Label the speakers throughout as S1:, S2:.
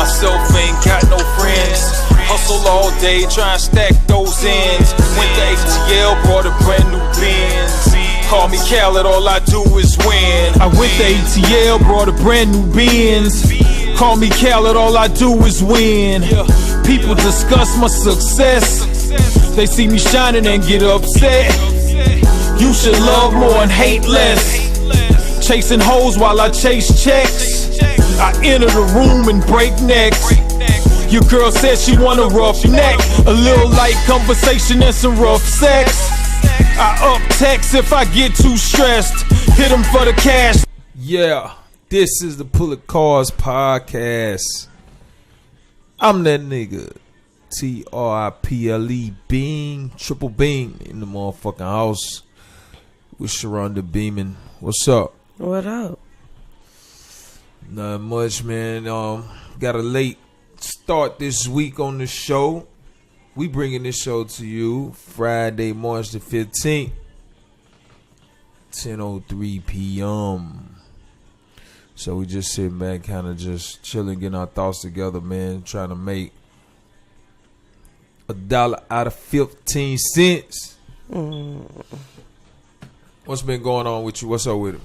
S1: myself, ain't got no friends. Hustle all day, try and stack those ends. Went to ATL, brought a brand new Benz. Call me Khaled, all I do is win. I went to ATL, brought a brand new Benz. Call me Khaled, all I do is win. People discuss my success. They see me shining and get upset. You should love more and hate less. Chasing hoes while I chase checks. I enter the room and break necks. Your girl said she want a rough neck, a little light conversation and some rough sex. I up text if I get too stressed. Hit them for the cash. Yeah, this is the Pull It Cars podcast. I'm that nigga, TRIPLE Bean, triple beam in the motherfucking house with Sharonda Beeman. What's up?
S2: What up?
S1: Not much, man. Got a late start this week on the show. We bringing this show to you Friday, March the 15th, 10:03 p.m. So we just sitting back, kind of just chilling, getting our thoughts together, man. Trying to make $1 out of 15 cents. What's been going on with you? What's up with it?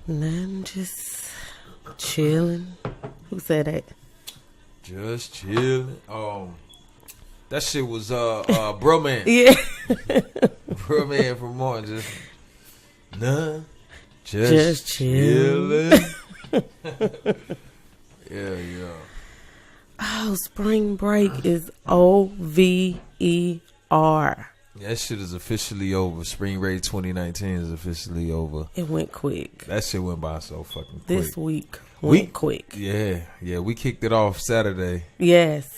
S2: Nothing, just chilling. Who said that?
S1: Just chilling. That shit was Bro Man.
S2: Yeah.
S1: Bro Man from Martin. Just nah.
S2: Just chilling.
S1: Yeah.
S2: Oh, spring break is OVER.
S1: That shit is officially over. Spring break 2019 is officially over.
S2: It went quick.
S1: That shit went by so fucking quick.
S2: This week went quick.
S1: Yeah. We kicked it off Saturday.
S2: Yes.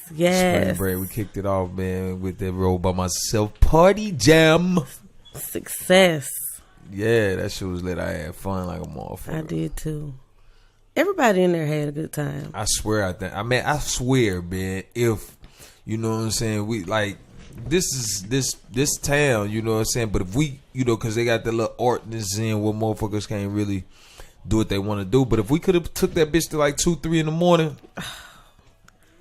S1: Spring break, we kicked it off, man, with that Roll By Myself party jam.
S2: Success.
S1: Yeah, that shit was lit. I had fun like a motherfucker.
S2: I did too. Everybody in there had a good time.
S1: I swear, I swear, man, if, you know what I'm saying, we, like, this town, you know what I'm saying, but if we, you know, because they got the little ordinance in where motherfuckers can't really do what they want to do, but if we could have took that bitch to like 2-3 in the morning,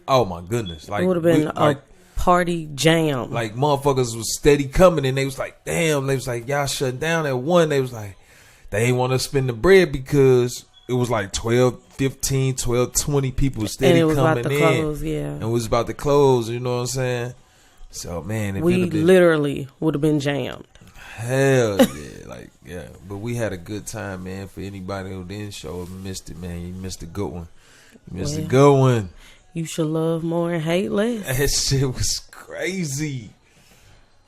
S1: oh my goodness, like,
S2: it would have been a party jam.
S1: Like, motherfuckers was steady coming, and they was like, damn, they was like, y'all shut down at 1. They was like, they ain't want to spend the bread because it was like 12, 15, 12, 20 people steady coming in. And it was about to close, yeah. And it was about to close, you know what I'm saying? So, man,
S2: we literally would have been jammed.
S1: Hell yeah, like, yeah. But we had a good time, man. For anybody who didn't show up and missed it, man, you missed a good one. You missed a good one.
S2: You should love more and hate less.
S1: That shit was crazy.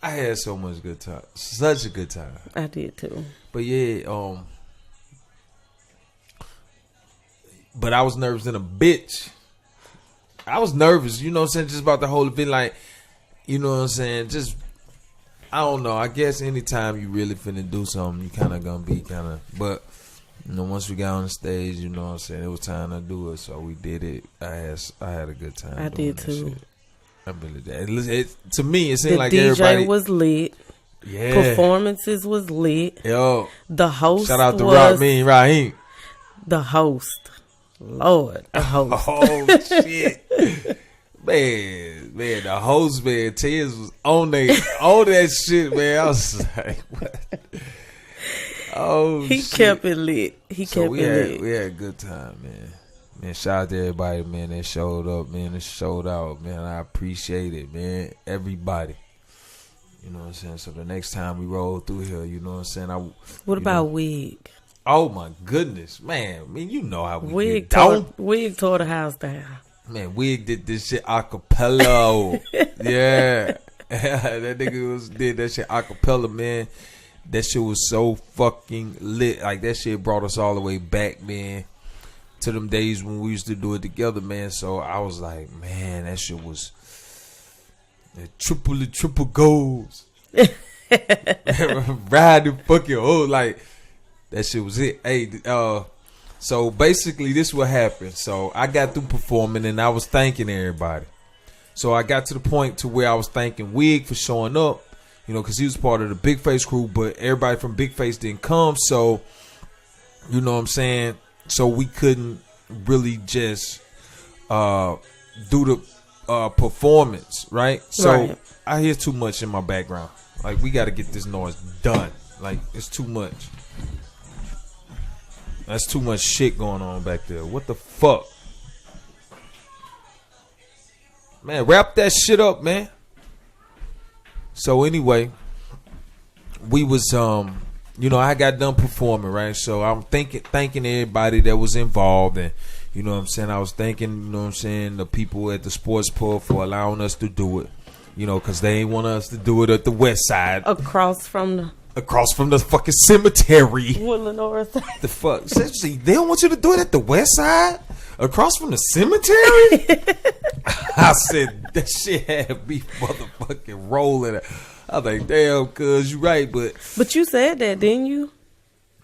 S1: I had so much good time. Such a good time.
S2: I did too.
S1: But yeah, but I was nervous than a bitch. I was nervous, you know what I'm saying, just about the whole event, like, you know what I'm saying, just, I don't know, I guess anytime you really finna do something, you kind of gonna be kind of, but, you know, once we got on the stage, you know what I'm saying, it was time to do it, so we did it. I had a good time.
S2: I did too.
S1: Shit. I really did. To me, it seemed like
S2: DJ
S1: everybody
S2: was lit.
S1: Yeah.
S2: Performances was lit.
S1: Yo.
S2: The host
S1: shout out to Raheem.
S2: The host. Lord, the host.
S1: Oh, shit. Man, the host, man, Tez was on that shit, man. I was like, what? Oh,
S2: he kept it lit. We
S1: had a good time, man. Man, shout out to everybody, man, that showed up, man, that showed out, man. I appreciate it, man. Everybody. You know what I'm saying? So the next time we roll through here, you know what I'm saying?
S2: What about Wig?
S1: Oh, my goodness. Man, I mean, you know how we
S2: Wig tore the house down.
S1: Man, Wig did this shit acapella. Yeah. That nigga did that shit acapella, man. That shit was so fucking lit. Like, that shit brought us all the way back, man, to them days when we used to do it together, man. So I was like, man, that shit was triple goals. Riding fucking old, like, that shit was it. Hey, so basically this what happened. So I got through performing and I was thanking everybody. So I got to the point to where I was thanking Wig for showing up, you know, because he was part of the Big Face crew, but everybody from Big Face didn't come. So, you know what I'm saying? So we couldn't really just
S3: do the performance, right? So
S2: Right.
S3: I hear too much in my background. Like, we got to get this noise done. Like, it's too much. That's too much shit going on back there. What the fuck? Man, wrap that shit up, man. So anyway, we was I got done performing, right? So I'm thanking everybody that was involved, and you know what I'm saying, I was thanking, the people at the sports pub for allowing us to do it. Because they ain't want us to do it at the west side.
S2: Across from
S3: the fucking cemetery.
S2: Woodland North.
S3: The fuck? Seriously, they don't want you to do it at the west side? Across from the cemetery? I said, that shit had me motherfucking rolling. I was like, damn, cuz you right,
S2: But you said that, didn't you?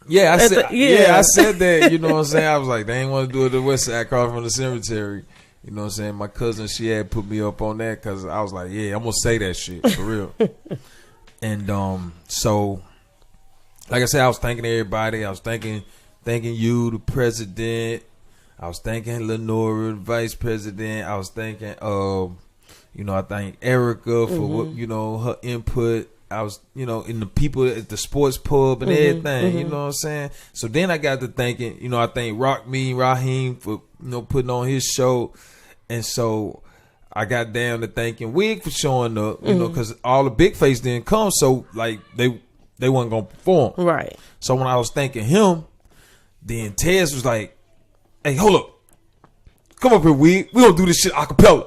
S3: Yeah, I
S2: Yeah.
S3: said that, you know what I'm saying? I was like, they ain't want to do it at the west side across from the cemetery. You know what I'm saying? My cousin, she had put me up on that because I was like, yeah, I'm going to say that shit for real. And so, like I said, I was thanking everybody. I was thanking you, the president. I was thanking Lenora, the vice president. I was thanking, I thank Erica for what, her input. I was, in the people at the sports pub and everything, you know what I'm saying? So then I got to thinking, I thank Raheem for, putting on his show. And so I got down to thanking Wig for showing up, because all the big face didn't come. So, like, they wasn't going to perform.
S2: Right.
S3: So when I was thanking him, then Tez was like, hey, hold up. Come up here, Wig. We don't do this shit a cappella.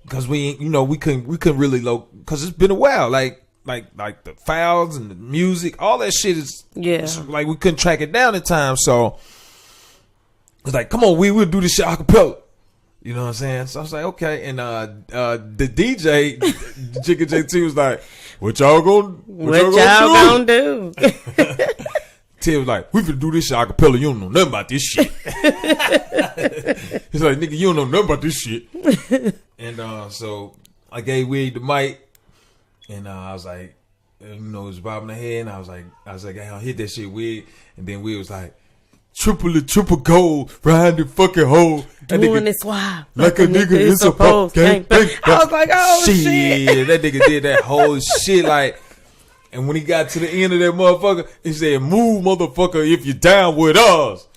S3: Because we couldn't really because it's been a while. Like the files and the music, all that shit is like we couldn't track it down in time. So it's like, come on, we'll do this shit a cappella. You know what I'm saying? So I was like, okay. And the DJ, Jigga JT, was like, what y'all gonna
S2: do?
S3: Ted was like, we finna do this shit a cappella. You don't know nothing about this shit. He's like, nigga, you don't know nothing about this shit. And so I gave Wig the mic, and I was like, it was bobbing the head, and I was like, hey, I'll hit that shit, Wig. And then Wig was like, triple gold, behind the fucking hole.
S2: Doing this wild.
S3: Like a nigga is supposed. Gang.
S2: I was like, oh shit.
S3: That nigga did that whole shit like. And when he got to the end of that motherfucker, he said, move, motherfucker, if you down with us.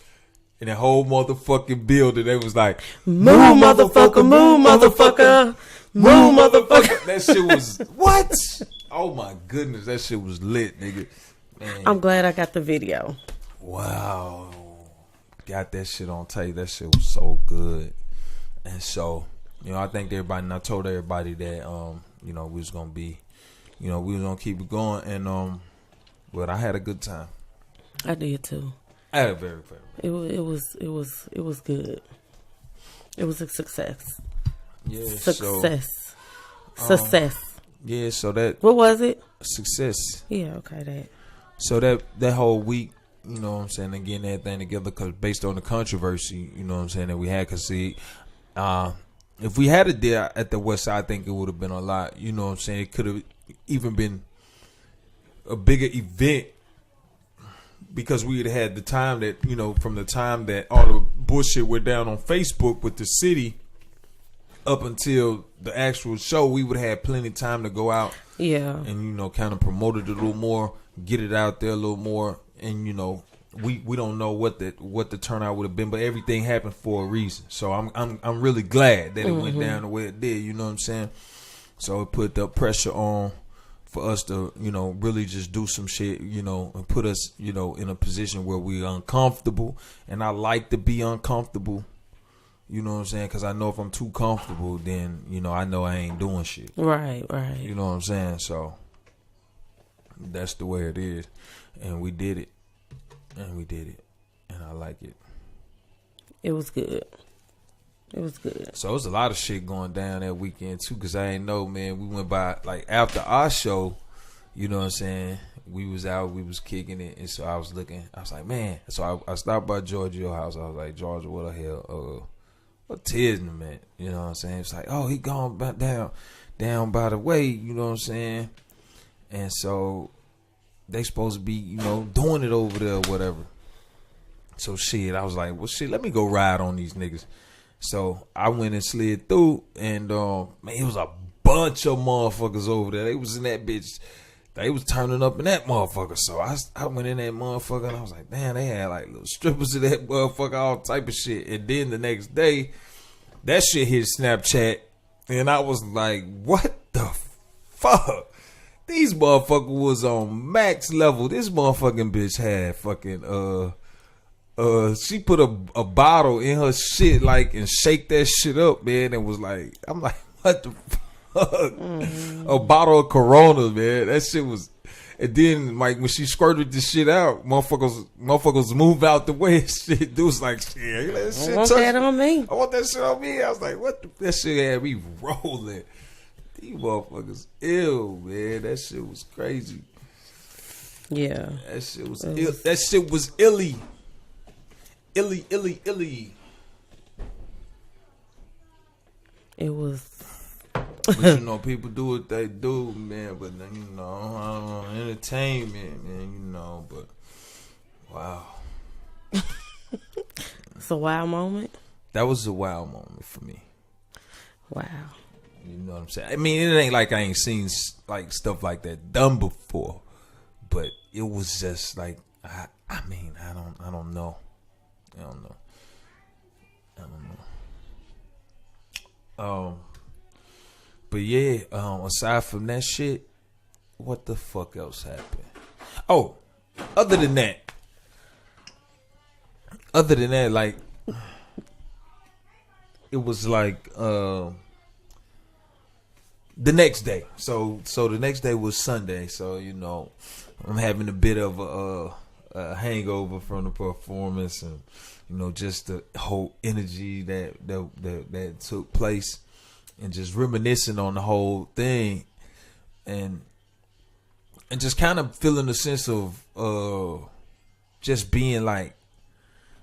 S3: And that whole motherfucking building, they was like,
S2: move, motherfucker, move, motherfucker, move, motherfucker.
S3: That shit was, what? Oh, my goodness. That shit was lit, nigga. Man.
S2: I'm glad I got the video.
S3: Wow. Got that shit on tape. That shit was so good. And so, I thanked everybody, and I told everybody that, we was going to be, we was going to keep it going. And, but I had a good time.
S2: I did too.
S3: I had a very, very.
S2: It was good. It was a success.
S3: Yeah.
S2: Success.
S3: So,
S2: success.
S3: Yeah. So that.
S2: What was it?
S3: Success.
S2: Yeah. Okay. That.
S3: So that whole week, you know what I'm saying, and getting everything together, because based on the controversy, you know what I'm saying, that we had, because see, if we had it there at the West Side, I think it would have been a lot. You know what I'm saying? It could have even been a bigger event, because we had the time that, from the time that all the bullshit went down on Facebook with the city up until the actual show, we would have had plenty of time to go out.
S2: Yeah.
S3: And, kind of promote it a little more, get it out there a little more. And, we don't know what the turnout would have been, but everything happened for a reason. So I'm really glad that it went down the way it did, you know what I'm saying? So it put the pressure on for us to, really just do some shit, and put us, in a position where we're uncomfortable. And I like to be uncomfortable, you know what I'm saying? Because I know if I'm too comfortable, then, I know I ain't doing shit.
S2: Right.
S3: You know what I'm saying? So that's the way it is. And we did it. And I like it.
S2: It was good.
S3: So it was a lot of shit going down that weekend too, because I ain't know, man. We went by, like, after our show, you know what I'm saying, we was out, we was kicking it. And so I was looking, I was like, man. So I stopped by Georgia's house. I was like, Georgia, what the hell? What Tisney, man? You know what I'm saying? It's like, oh, he gone back down by the way, you know what I'm saying? And so they supposed to be, doing it over there or whatever. So shit, I was like, well, shit, let me go ride on these niggas. So I went and slid through, and man, it was a bunch of motherfuckers over there. They was in that bitch. They was turning up in that motherfucker. So I went in that motherfucker, and I was like, damn, they had like little strippers in that motherfucker, all type of shit. And then the next day, that shit hit Snapchat, and I was like, what the fuck? These motherfuckers was on max level. This motherfucking bitch had fucking she put a bottle in her shit, like, and shake that shit up, man, and was like, I'm like, what the fuck? A bottle of Corona, man. That shit was, and then like when she squirted the shit out, motherfuckers move out the way and shit. Dude was like, shit, that shit
S2: I want that on me.
S3: I want that shit on me. I was like, what that shit had me rolling. These motherfuckers ill, man. That shit was crazy.
S2: Yeah.
S3: That shit was ill. That shit was illy. Illy.
S2: It was.
S3: But you know, people do what they do, man. But you know, I don't know, entertainment, man. You know, but wow.
S2: It's a wild moment.
S3: That was a wild moment for me.
S2: Wow.
S3: You know what I'm saying? I mean, it ain't like I ain't seen like stuff like that done before, but it was just like I mean, I don't know. But yeah, aside from that shit, what the fuck else happened? Oh, other than that, like, it was like the next day. So the next day was Sunday. So you know, I'm having a bit of a hangover from the performance, and you know, just the whole energy that took place. And just reminiscing on the whole thing, and just kind of feeling a sense of just being like,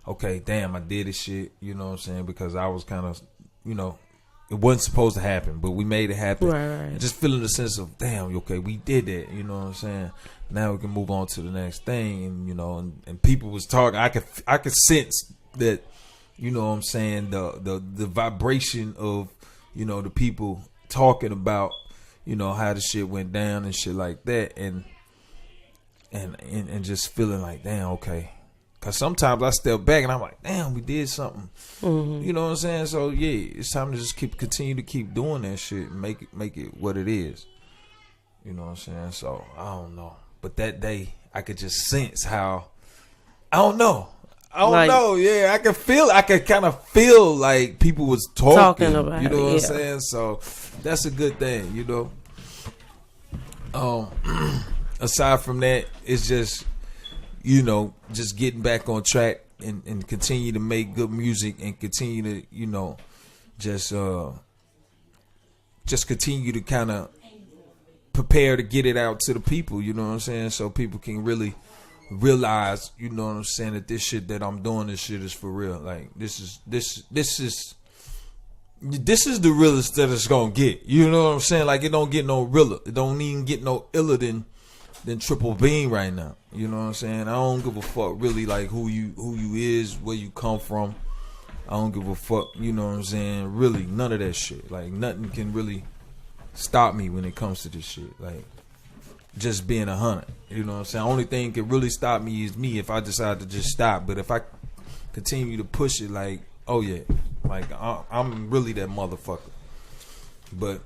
S3: okay, damn, I did this shit, you know what I'm saying? Because I was kind of, you know, it wasn't supposed to happen, but we made it happen.
S2: Right.
S3: And just feeling the sense of, damn, okay, we did that, you know what I'm saying? Now we can move on to the next thing, and you know, and people was talking. I could sense that, you know what I'm saying, the vibration of, you know, the people talking about, you know, how the shit went down and shit like that, and just feeling like, damn, okay. Cause sometimes I step back and I'm like, damn, we did something. Mm-hmm. You know what I'm saying? So yeah, it's time to just continue to keep doing that shit and make it what it is. You know what I'm saying? So I don't know, but that day I could just sense how, I don't know. Yeah, I could kind of feel like people was talking about, you know what I'm saying? So that's a good thing, you know. Aside from that, it's just, you know, just getting back on track and continue to make good music and continue to, you know, just continue to kind of prepare to get it out to the people, you know what I'm saying? So people can really realize, you know what I'm saying, that this shit that I'm doing, this shit is for real. Like this is the realest that it's gonna get. You know what I'm saying? Like it don't get no realer. It don't even get no iller than Triple Beam right now. You know what I'm saying? I don't give a fuck really like who you is, where you come from. I don't give a fuck, you know what I'm saying? Really, none of that shit. Like nothing can really stop me when it comes to this shit. Like just being 100, you know what I'm saying? Only thing can really stop me is me if I decide to just stop. But if I continue to push it, like, oh yeah, like I'm really that motherfucker. But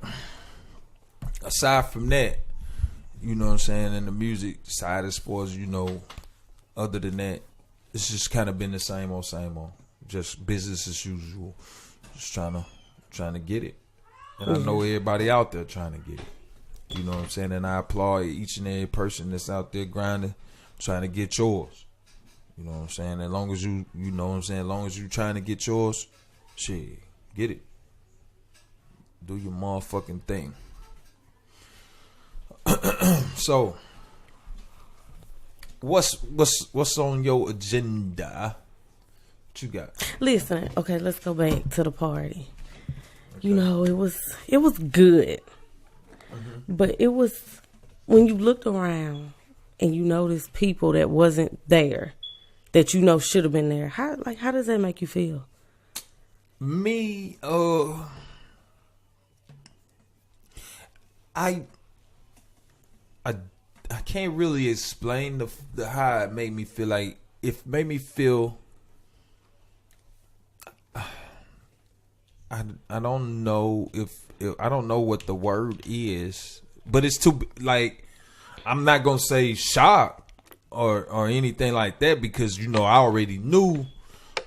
S3: aside from that, you know what I'm saying, in the music side as far as, you know, other than that, it's just kind of been the same old, just business as usual, just trying to get it. And I know everybody out there trying to get it. You know what I'm saying? And I applaud each and every person that's out there grinding, trying to get yours. You know what I'm saying? As long as you know what I'm saying? As long as you trying to get yours, shit, get it. Do your motherfucking thing. So, what's on your agenda? What you got?
S2: Listen, okay, let's go back to the party. Okay. You know, it was good. Mm-hmm. But it was, when you looked around and you noticed people that wasn't there, that you know should have been there, how does that make you feel?
S3: Me, I can't really explain the how it made me feel. Like it made me feel. I don't know if I don't know what the word is, but it's too like I'm not gonna say shocked or anything like that because I already knew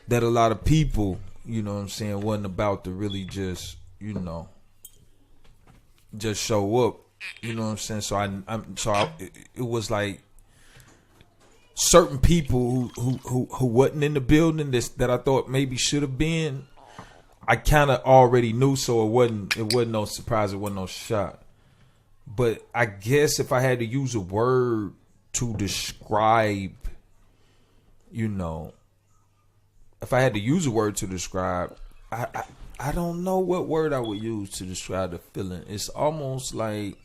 S3: that a lot of people what I'm saying wasn't about to really just just show up. You know what I'm saying? So it was like certain people who wasn't in the building that I thought maybe should have been. I kind of already knew, so it wasn't no surprise. It wasn't no shock. But I guess if I had to use a word to describe, if I had to use a word to describe, I don't know what word I would use to describe the feeling. It's almost like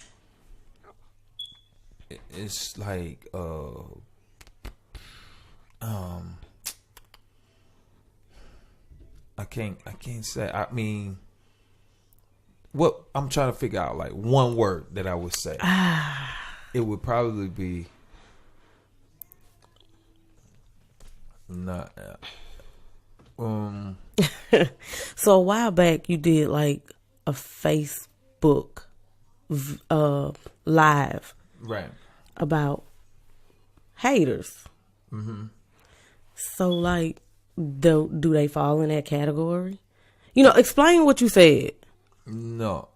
S3: I can't say. I mean, what I'm trying to figure out, like one word that I would say. It would probably be not.
S2: So a while back, you did like a Facebook live,
S3: right,
S2: about haters.
S3: Mm-hmm.
S2: So like, do they fall in that category? Explain what you said.
S3: No.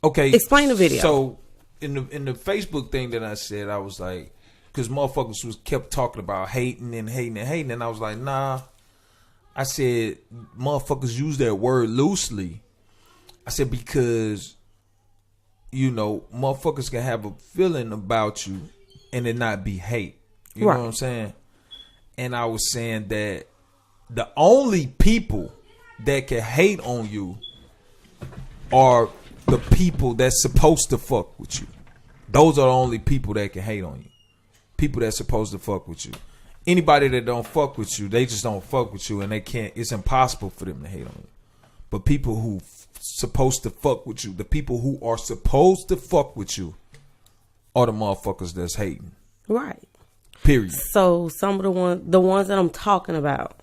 S3: Okay.
S2: Explain the video.
S3: So in the Facebook thing that I said, I was like, because motherfuckers kept talking about hating and hating and hating, and I was like, nah. I said motherfuckers use that word loosely. I said because motherfuckers can have a feeling about you and it not be hate. You know what I'm saying? And I was saying that the only people that can hate on you are the people that's supposed to fuck with you. Those are the only people that can hate on you. People that's supposed to fuck with you. Anybody that don't fuck with you, they just don't fuck with you, and they can't. It's impossible for them to hate on you. But people who supposed to fuck with you, the people who are supposed to fuck with you, are the motherfuckers that's hating.
S2: Right.
S3: Period.
S2: So some of the ones that I'm talking about,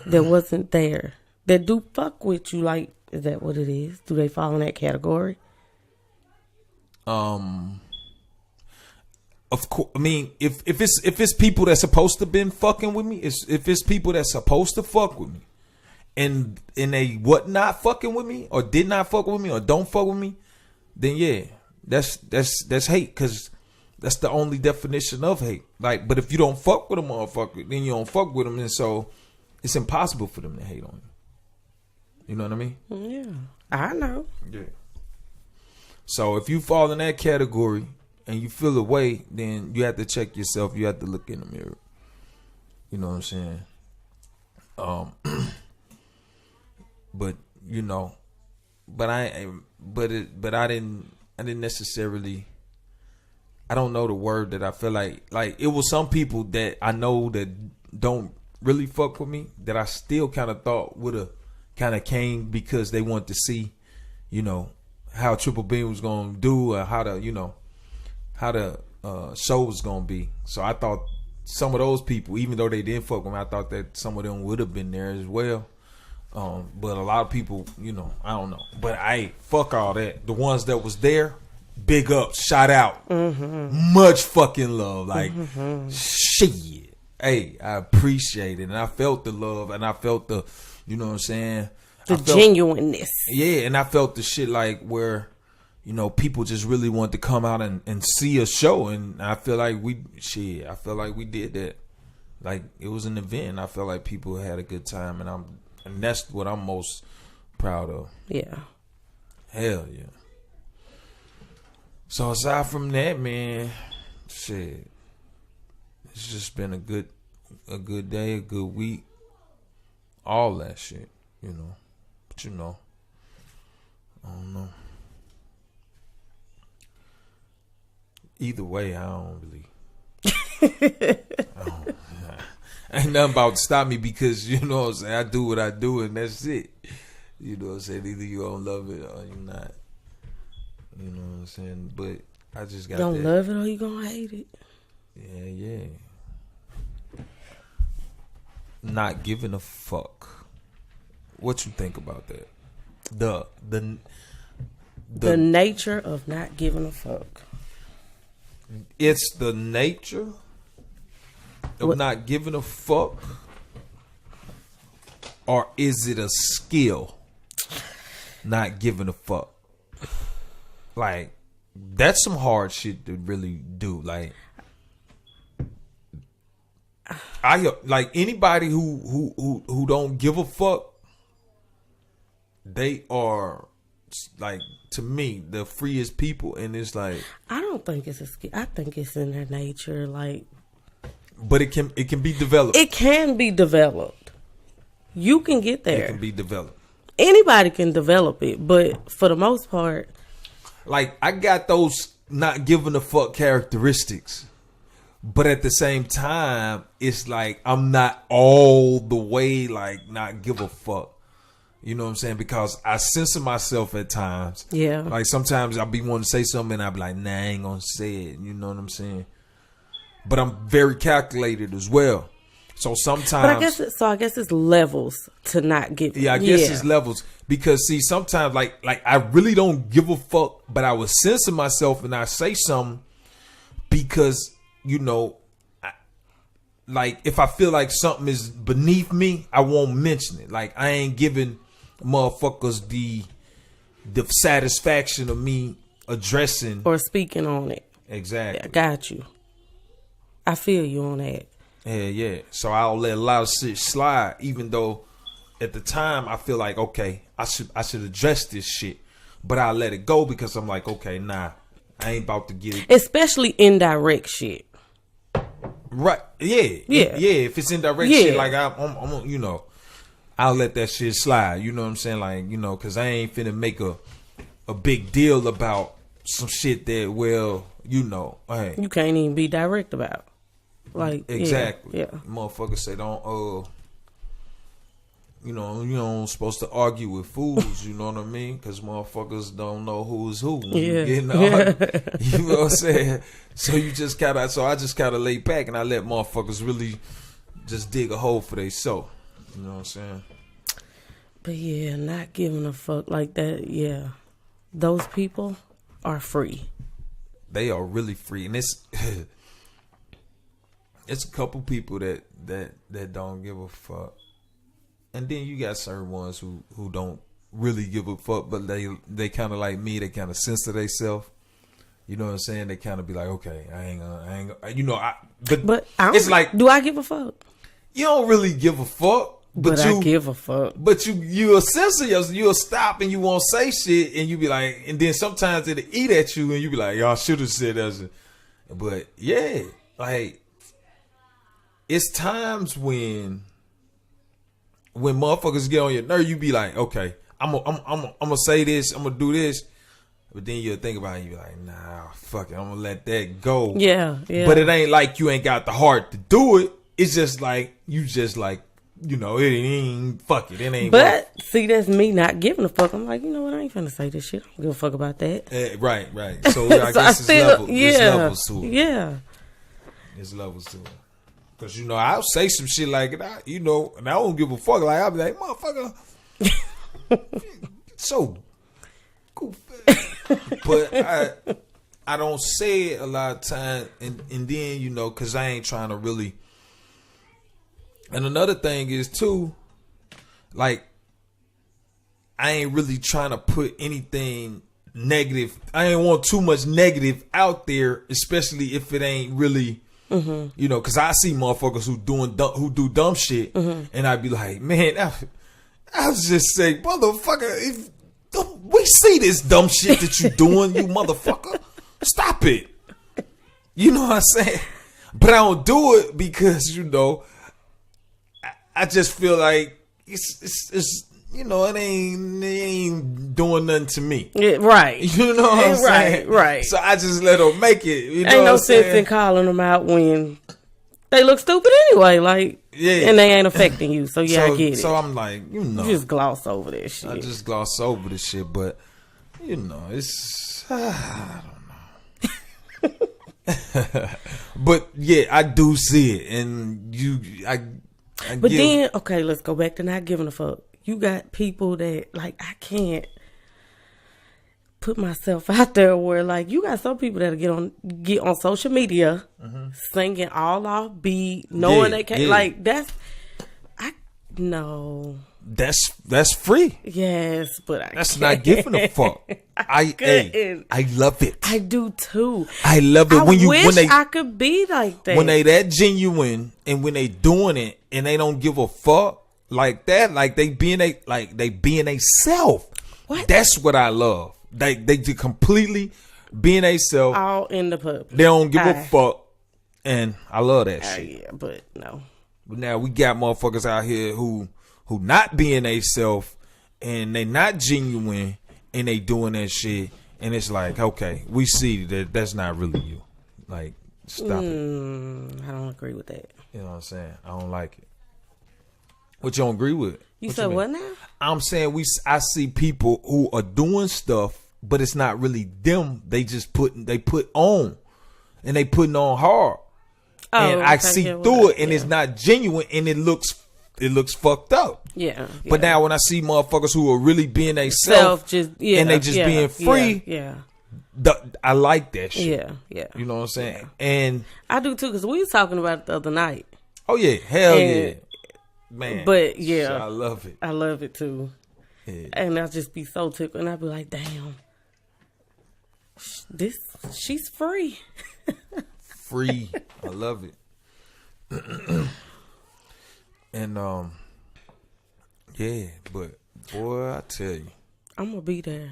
S2: that wasn't there, that do fuck with you, like, is that what it is? Do they fall in that category?
S3: Of course. I mean, if it's people that's supposed to been fucking with me, if it's people that's supposed to fuck with me, and they what not fucking with me, or did not fuck with me, or don't fuck with me, then yeah, that's hate, because that's the only definition of hate. Like, but if you don't fuck with a motherfucker, then you don't fuck with them, and so it's impossible for them to hate on you. You know what I mean?
S2: Yeah, I know.
S3: Yeah. So if you fall in that category and you feel a way, then you have to check yourself. You have to look in the mirror. You know what I'm saying? But I didn't necessarily. I don't know the word that I feel like it was some people that I know that don't really fuck with me that I still kind of thought would have kind of came because they wanted to see, how Triple Beam was gonna do, or how the show was gonna be. So I thought some of those people, even though they didn't fuck with me, I thought that some of them would have been there as well. But a lot of people, I don't know. But fuck all that. The ones that was there, big up, shout out, much fucking love. Like shit. Hey, I appreciate it, and I felt the love, and I felt the, you know what I'm saying,
S2: genuineness. Yeah,
S3: and I felt the shit like where, people just really want to come out and see a show, and I feel like we did that. Like, it was an event, and I felt like people had a good time, and that's what I'm most proud of.
S2: Yeah.
S3: Hell yeah. So aside from that, man, shit, it's just been a good day, a good week, all that shit, But I don't know. Either way, I don't really. Ain't nothing about to stop me because, you know what I'm saying, I do what I do and that's it. You know what I'm saying? Either you gonna love it or you're not. You know what I'm saying? But I just got
S2: you gonna
S3: that.
S2: love it or you gonna hate it.
S3: Yeah. Not giving a fuck. What you think about that?
S2: The nature of not giving a fuck.
S3: It's the nature of not giving a fuck, or is it a skill? Not giving a fuck. Like, that's some hard shit to really do. Like, I like anybody who don't give a fuck. They are, like, to me, the freest people, and it's like,
S2: I don't think it's a skill. I think it's in their nature, like.
S3: But it can be developed.
S2: It can be developed. You can get there.
S3: It can be developed.
S2: Anybody can develop it, but for the most part,
S3: like, I got those not giving a fuck characteristics, but at the same time, it's like I'm not all the way like not give a fuck. You know what I'm saying? Because I censor myself at times.
S2: Yeah.
S3: Like sometimes I'll be wanting to say something and I'll be like, nah, I ain't gonna say it. You know what I'm saying? But I'm very calculated as well. So sometimes,
S2: but I guess it's levels to not give.
S3: Yeah, I guess it's levels because see, sometimes like I really don't give a fuck, but I would censor myself and I say something because like if I feel like something is beneath me, I won't mention it. Like I ain't giving motherfuckers the satisfaction of me addressing
S2: or speaking on it.
S3: Exactly.
S2: Yeah, I got you. I feel you on that.
S3: Yeah. So I'll let a lot of shit slide, even though at the time I feel like, okay, I should address this shit, but I'll let it go because I'm like, okay, nah, I ain't about to get it.
S2: Especially indirect shit.
S3: Right? Yeah. If it's indirect shit, like I'm I'll let that shit slide. You know what I'm saying? Like, because I ain't finna make a big deal about some shit that, well, hey,
S2: you can't even be direct about. Like
S3: exactly.
S2: Yeah.
S3: Motherfuckers say don't you don't supposed to argue with fools, you know what I mean? Because motherfuckers don't know who's who when you get in the argument. You know what I'm saying? So I just gotta lay back and I let motherfuckers really just dig a hole for themselves. You know what I'm saying?
S2: But yeah, not giving a fuck like that, yeah. Those people are free.
S3: They are really free. And it's it's a couple people that don't give a fuck. And then you got certain ones who don't really give a fuck, but they kind of like me. They kind of censor themselves. You know what I'm saying? They kind of be like, okay, I ain't gonna. But it's like,
S2: do I give a fuck?
S3: You don't really give a fuck, but
S2: I give a fuck.
S3: But you'll censor yourself. You'll stop and you won't say shit, and you be like, and then sometimes it'll eat at you, and you be like, y'all should have said that. But yeah, like it's times when motherfuckers get on your nerve, you be like, okay, I'm gonna say this, I'm gonna do this, but then you'll think about it, you be like, nah, fuck it, I'm gonna let that go.
S2: Yeah.
S3: But it ain't like you ain't got the heart to do it. It's just like you just like, it ain't fuck it. It ain't.
S2: But see, that's me not giving a fuck. I'm like, you know what? I ain't finna say this shit. I don't give a fuck about that.
S3: Right. So I guess it's levels to it.
S2: Yeah.
S3: There's levels to it. Cause I'll say some shit like it, and I don't give a fuck. Like I'll be like, motherfucker, so cool. But I don't say it a lot of times, and then cause I ain't trying to really. And another thing is too, like I ain't really trying to put anything negative. I ain't want too much negative out there, especially if it ain't really. Mm-hmm. Because I see motherfuckers who do dumb shit, and I'd be like, man, I was just saying, motherfucker, we see this dumb shit that you doing, you motherfucker, stop it. You know what I'm saying? But I don't do it because I just feel like it's it ain't doing nothing to me.
S2: Right.
S3: You know what I'm saying?
S2: Right.
S3: So I just let them make it.
S2: Ain't no sense in calling them out when they look stupid anyway. Like,
S3: Yeah.
S2: and they ain't affecting you. So yeah, I get it.
S3: So I'm like, you know,
S2: you just gloss over that shit.
S3: I just gloss over the shit, but you know, it's I don't know. But yeah, I do see it, and
S2: But then, okay, let's go back to not giving a fuck. You got people that, like, I can't put myself out there where, like, you got some people that get on social media singing all off beat, knowing they can't, like, no.
S3: That's free.
S2: Yes, but
S3: that's can't. Not giving a fuck. I love it.
S2: I do too.
S3: I love it
S2: when I could be like that.
S3: When they that genuine and when they doing it and they don't give a fuck like that, like they being they self. What? That's what I love. They just completely being they self.
S2: All in the pub.
S3: They don't give a fuck, and I love that shit.
S2: Yeah, but no.
S3: But now we got motherfuckers out here who not being they self and they not genuine and they doing that shit, and it's like, okay, we see that that's not really you. Like, stop it.
S2: I don't agree with that.
S3: You know what I'm saying? I don't like it. What you don't agree with?
S2: You said what now?
S3: I'm saying I see people who are doing stuff, but it's not really them. They just put on, and they putting on hard. And I see through it, and it's not genuine, and it looks fucked up.
S2: Yeah.
S3: But now when I see motherfuckers who are really being they self, and they just being free, I like that shit.
S2: Yeah.
S3: You know what I'm saying? Yeah. And
S2: I do too, because we was talking about it the other night.
S3: Oh yeah, hell yeah, man.
S2: But yeah,
S3: I love it.
S2: I love it too. Yeah. And I'll just be so tickled, and I'll be like, damn, she's free.
S3: Free. I love it. And yeah, but boy, I tell you,
S2: I'm gonna be there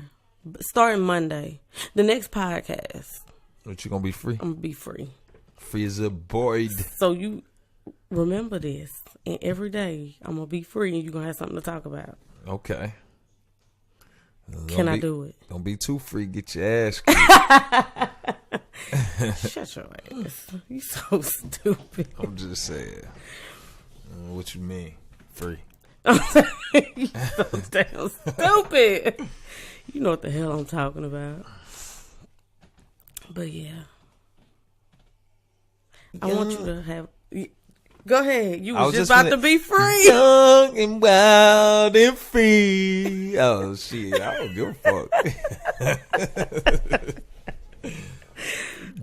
S2: starting Monday. The next podcast.
S3: What, you gonna be free?
S2: I'm gonna be free.
S3: Free as a bird.
S2: So you remember this, and every day I'm gonna be free, and you're gonna have something to talk about.
S3: Okay.
S2: Can I do it?
S3: Don't be too free. Get your ass kicked.
S2: Shut your ass. You so stupid.
S3: I'm just saying. What you mean? Free.
S2: You so damn stupid. You know what the hell I'm talking about. But yeah. I want you to have... Go ahead. You was just about to be free.
S3: Young and wild and free. Oh, shit. I don't give a fuck.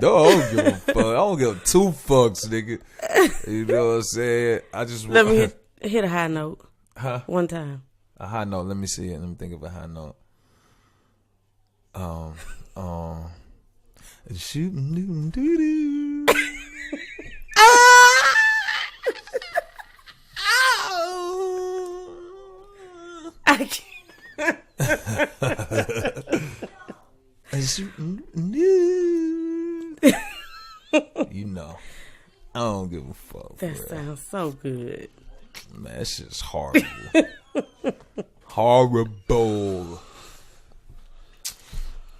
S3: No, I don't give a fuck. I don't give two fucks, nigga. You know what I'm saying? I just
S2: let me hit a high note.
S3: Huh?
S2: One time.
S3: A high note. Let me see it. Let me think of a high note. Shooting doo doo.
S2: I can't.
S3: You know, I don't give a fuck.
S2: That sounds so good.
S3: Man, that shit's horrible. Horrible.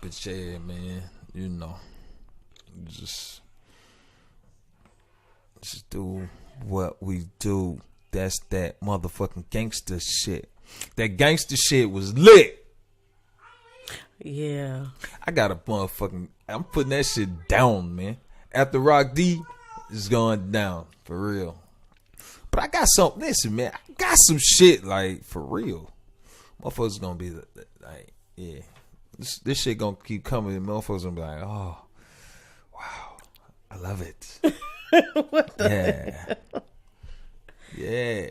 S3: But yeah, man, you know, just do what we do. That's that motherfucking gangster shit. That gangster shit was lit.
S2: Yeah.
S3: I got a motherfucking... I'm putting that shit down, man. After Rock D, it's going down. For real. But I got something... Listen, man. I got some shit, like, for real. Motherfuckers gonna be like... Yeah. This shit gonna keep coming. And motherfuckers gonna be like, oh, wow. I love it.
S2: What the hell?
S3: Yeah.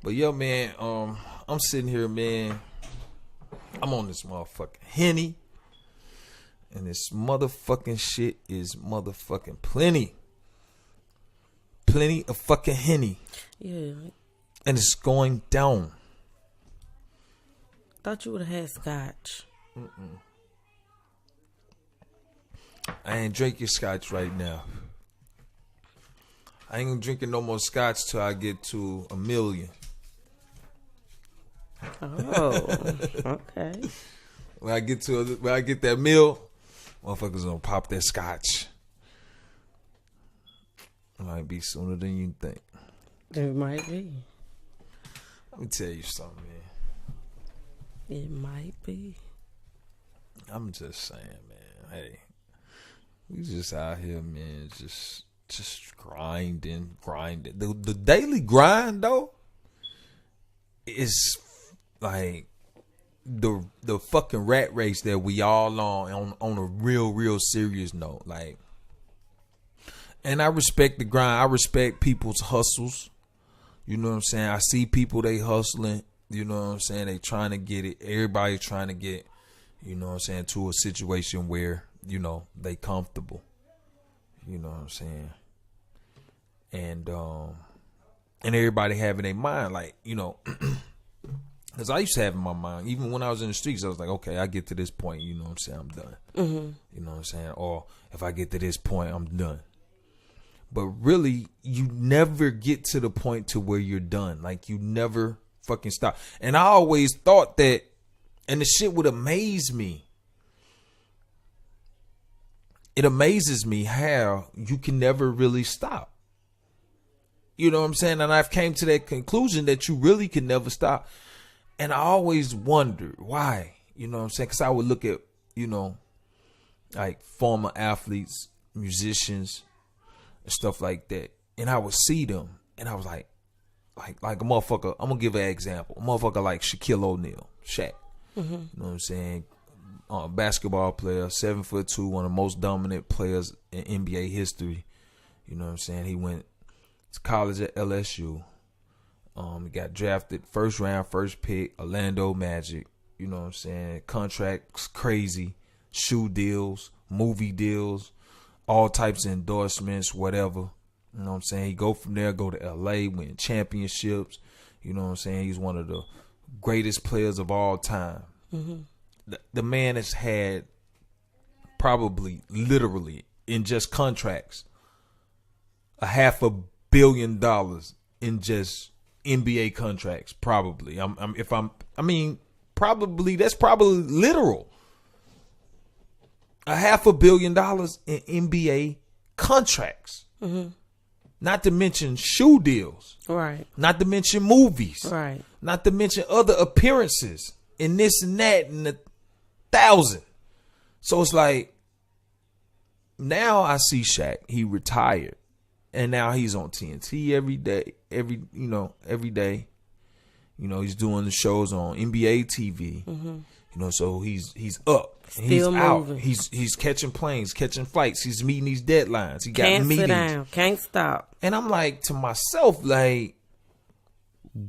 S3: But yo, man, I'm sitting here, man. I'm on this motherfucking Henny. And this motherfucking shit is motherfucking plenty. Plenty of fucking Henny.
S2: Yeah.
S3: And it's going down.
S2: Thought you would have had scotch.
S3: I ain't drinking scotch right now. I ain't drinking no more scotch till I get to 1 million.
S2: Oh, okay.
S3: When I get that mill, motherfuckers gonna pop that scotch. It might be sooner than you think.
S2: It might be.
S3: Let me tell you something, man.
S2: It might be.
S3: I'm just saying, man. Hey, we just out here, man. Just grinding. The daily grind though is like the fucking rat race that we all on a real serious note. Like, and I respect the grind. I respect people's hustles. You know what I'm saying? I see people, they hustling. You know what I'm saying? They trying to get it. Everybody trying to get, you know what I'm saying, to a situation where, you know, they comfortable. You know what I'm saying? And everybody having their mind, like, you know, because I used to have in my mind, even when I was in the streets, I was like, okay, I get to this point, you know what I'm saying, I'm done. Mm-hmm. You know what I'm saying? Or if I get to this point, I'm done. But really, you never get to the point to where you're done. Like, you never fucking stop. And I always thought that, and the shit would amaze me. It amazes me how you can never really stop. You know what I'm saying? And I've came to that conclusion that you really can never stop. And I always wondered why. You know what I'm saying? Because I would look at, you know, like former athletes, musicians, and stuff like that. And I would see them. And I was like a motherfucker. I'm going to give an example. A motherfucker like Shaquille O'Neal, Shaq. Mm-hmm. You know what I'm saying? Basketball player, 7'2", one of the most dominant players in NBA history. You know what I'm saying? He went to college at LSU. He got drafted first round, first pick, Orlando Magic. You know what I'm saying? Contracts crazy, shoe deals, movie deals, all types of endorsements, whatever. You know what I'm saying? He go from there, go to LA, win championships. You know what I'm saying? He's one of the greatest players of all time. Mm-hmm. The man has had probably, literally, in just contracts, $500 million in just NBA contracts. Probably, probably that's probably literal. $500 million in NBA contracts. Mm-hmm. Not to mention shoe deals.
S2: Right.
S3: Not to mention movies.
S2: Right.
S3: Not to mention other appearances and this and that and 1,000. So it's like, now I see Shaq. He retired. And now he's on TNT every day. Every day. You know, he's doing the shows on NBA TV. Mm-hmm. You know, so he's up.
S2: Still
S3: he's
S2: moving.
S3: Out. He's catching planes, catching flights. He's meeting these deadlines. He got
S2: Can't
S3: meetings.
S2: Sit down. Can't stop.
S3: And I'm like to myself, like,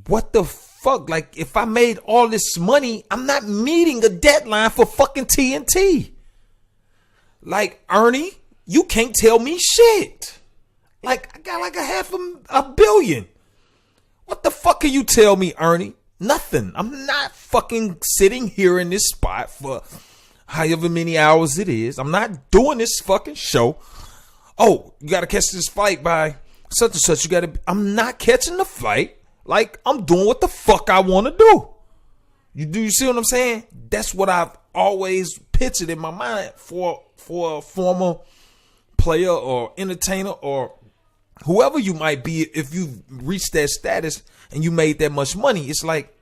S3: what the fuck? Like, if I made all this money, I'm not meeting a deadline for fucking TNT. Like, Ernie, you can't tell me shit. Like, I got like $500 million. What the fuck can you tell me, Ernie? Nothing. I'm not fucking sitting here in this spot for however many hours it is. I'm not doing this fucking show. Oh, you got to catch this flight by such and such. I'm not catching the flight. Like, I'm doing what the fuck I want to do. You see what I'm saying? That's what I've always pictured in my mind for a former player or entertainer or whoever you might be. If you've reached that status and you made that much money, it's like,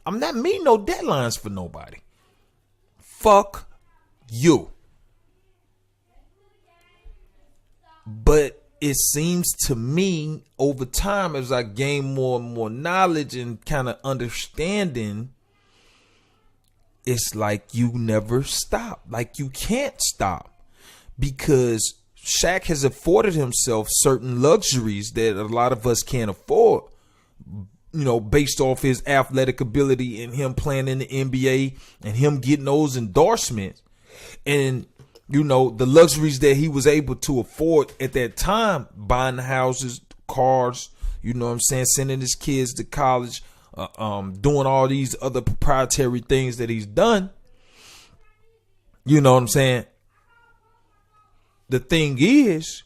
S3: I'm not meeting no deadlines for nobody. Fuck you. But it seems to me over time, as I gain more and more knowledge and kind of understanding, it's like you never stop. Like, you can't stop, because Shaq has afforded himself certain luxuries that a lot of us can't afford, you know, based off his athletic ability and him playing in the NBA and him getting those endorsements. And, you know, the luxuries that he was able to afford at that time, buying houses, cars, you know what I'm saying, sending his kids to college, doing all these other proprietary things that he's done. You know what I'm saying? The thing is,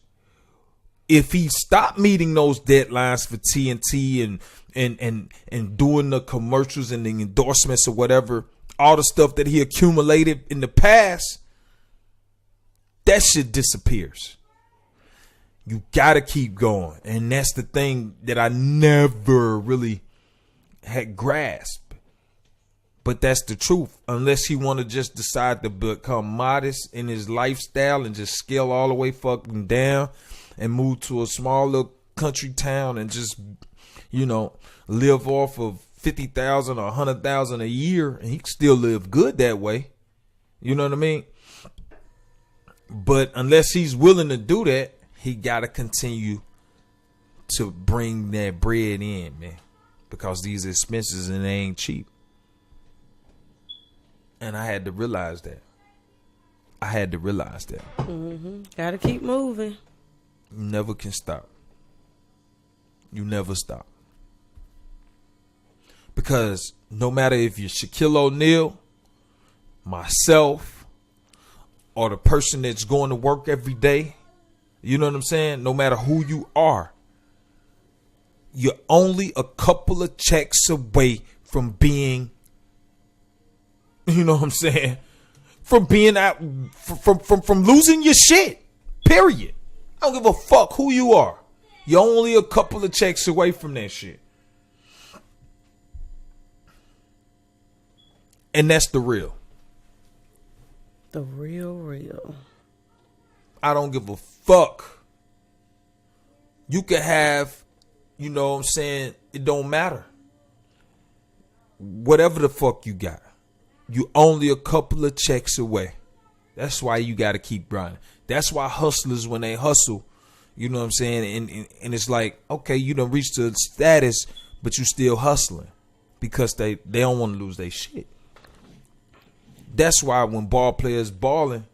S3: if he stopped meeting those deadlines for TNT and doing the commercials and the endorsements or whatever, all the stuff that he accumulated in the past, that shit disappears. You gotta keep going. And that's the thing that I never really had grasped. But that's the truth. Unless he want to just decide to become modest in his lifestyle and just scale all the way fucking down and move to a small little country town and just, you know, live off of 50,000 or 100,000 a year, and he can still live good that way. You know what I mean? But unless he's willing to do that, he got to continue to bring that bread in, man, because these expenses and they ain't cheap. And I had to realize that.
S2: Got to keep moving.
S3: You never can stop. You never stop. Because no matter if you're Shaquille O'Neal, myself, or the person that's going to work every day, you know what I'm saying? No matter who you are, you're only a couple of checks away from being, you know what I'm saying? From being out, from losing your shit. Period. I don't give a fuck who you are. You're only a couple of checks away from that shit. And that's the real.
S2: The real.
S3: I don't give a fuck. You can have, you know what I'm saying, it don't matter. Whatever the fuck you got. You only a couple of checks away. That's why you got to keep grinding. That's why hustlers, when they hustle, you know what I'm saying, and it's like, okay, you done reached the status, but you still hustling because they don't want to lose their shit. That's why when ball players balling,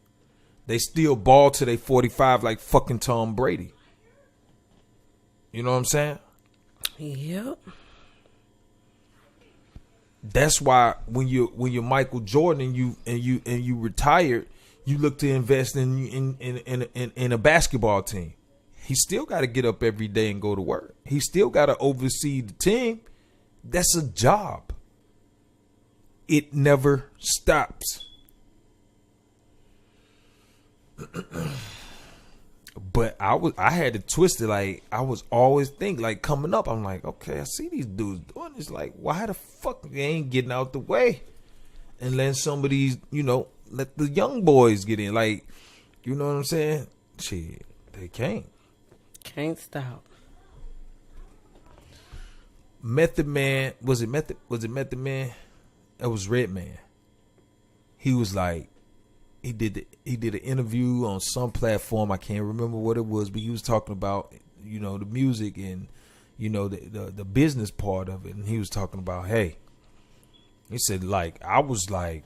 S3: they still ball till they 45 like fucking Tom Brady. You know what I'm saying?
S2: Yep.
S3: That's why when you're Michael Jordan and you retired, you look to invest in a basketball team. He still got to get up every day and go to work. He still got to oversee the team. That's a job. It never stops. But I had to twist it. Like, I was always thinking, like, coming up, I'm like, okay, I see these dudes doing this. Like, why the fuck they ain't getting out the way and letting some of these, you know, let the young boys get in? Like, you know what I'm saying? Shit, they can't.
S2: Can't stop.
S3: Method Man, was it Method Man? It was Redman. He was like, he did an interview on some platform. I can't remember what it was, but he was talking about, you know, the music and, you know, the business part of it. And he was talking about, hey, he said, like, I was $10,000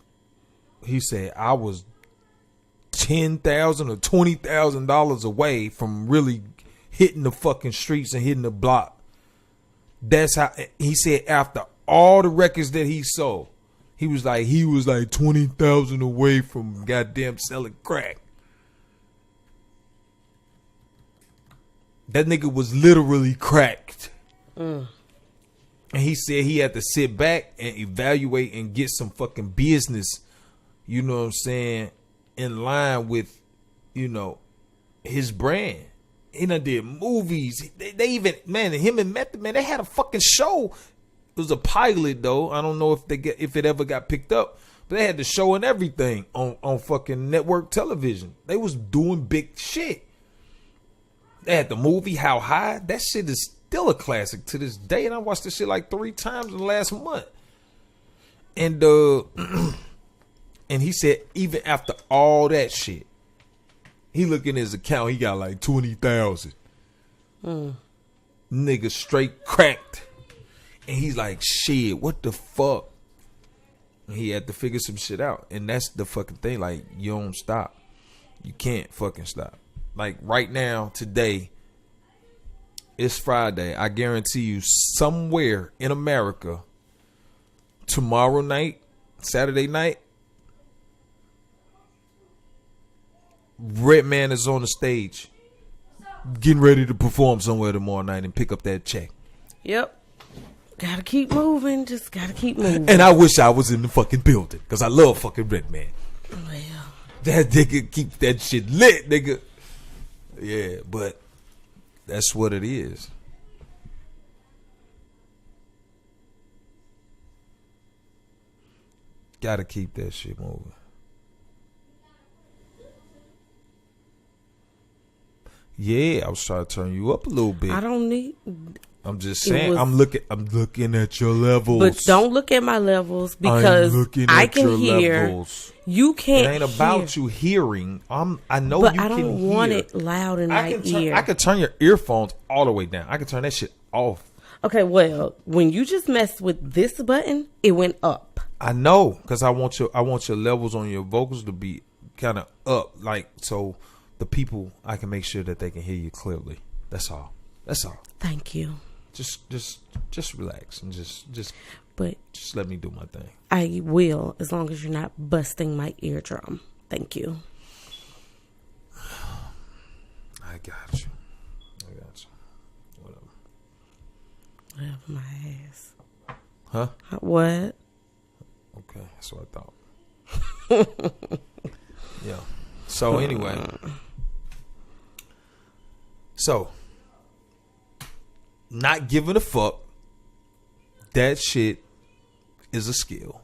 S3: or $20,000 away from really hitting the fucking streets and hitting the block. That's how he said, after all the records that he sold, he was like 20,000 away from goddamn selling crack. That nigga was literally cracked. And he said he had to sit back and evaluate and get some fucking business, you know what I'm saying, in line with, you know, his brand. He done did movies. They even, man, him and Method Man, they had a fucking show. It was a pilot though. I don't know if it ever got picked up, but they had the show and everything on fucking network television. They was doing big shit. They had the movie How High. That shit is still a classic to this day, and I watched this shit like 3 times in the last month. And and he said even after all that shit, he look in his account, he got like 20,000. Nigga straight cracked. And he's like, shit, what the fuck? And he had to figure some shit out. And that's the fucking thing. Like, you don't stop. You can't fucking stop. Like, right now, today, it's Friday. I guarantee you, somewhere in America, tomorrow night, Saturday night, Redman is on the stage getting ready to perform somewhere tomorrow night and pick up that check.
S2: Yep. Gotta keep moving. Just gotta keep moving.
S3: And I wish I was in the fucking building because I love fucking Redman.
S2: Well,
S3: That nigga keep that shit lit, nigga. Yeah, but That's what it is. Gotta keep that shit moving. Yeah, I was trying to turn you up a little bit.
S2: I don't need.
S3: I'm just saying. I'm looking at your levels.
S2: But don't look at my levels because I can hear.
S3: Levels.
S2: You can't.
S3: It ain't about you hearing. I know
S2: but
S3: you
S2: I
S3: can
S2: don't
S3: hear.
S2: want it loud in my ear.
S3: I could turn your earphones all the way down. I could turn that shit off.
S2: Okay, well, when you just messed with this button, it went up.
S3: I know, because I want your levels on your vocals to be kind of up, like so the people, I can make sure that they can hear you clearly. That's all.
S2: Thank you.
S3: Just relax and just let me do my thing.
S2: I will, as long as you're not busting my eardrum. Thank you.
S3: I got you.
S2: Whatever my ass.
S3: Huh?
S2: What?
S3: Okay, that's what I thought. Yeah. So anyway. So not giving a fuck. That shit is a skill.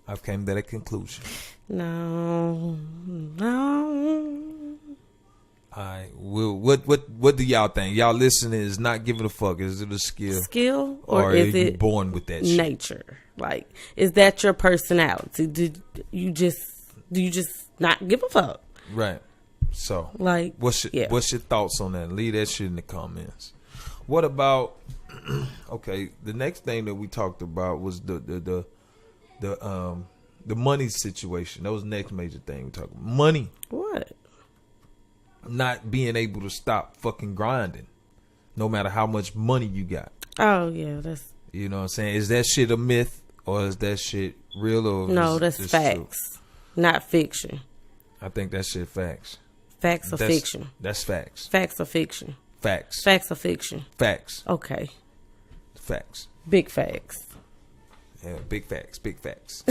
S3: I've came to that conclusion.
S2: No.
S3: Alright. Well, what do y'all think? Y'all listening is not giving a fuck. Is it a skill?
S2: Skill or
S3: is
S2: is
S3: you
S2: it
S3: born with that shit?
S2: nature? Like, is that your personality? Do you just not give a fuck?
S3: Right. So,
S2: like,
S3: what's your thoughts on that? Leave that shit in the comments. What about? Okay, the next thing that we talked about was the money situation. That was the next major thing we talked about. Money.
S2: What?
S3: Not being able to stop fucking grinding, no matter how much money you got.
S2: Oh yeah, that's.
S3: You know what I'm saying? Is that shit a myth or is that shit real? Or
S2: no, that's facts, not fiction.
S3: I think that shit facts.
S2: Facts or fiction?
S3: That's facts.
S2: Facts or fiction?
S3: Facts.
S2: Facts or fiction?
S3: Facts.
S2: Okay.
S3: Facts.
S2: Big facts.
S3: Yeah, big facts. Big facts.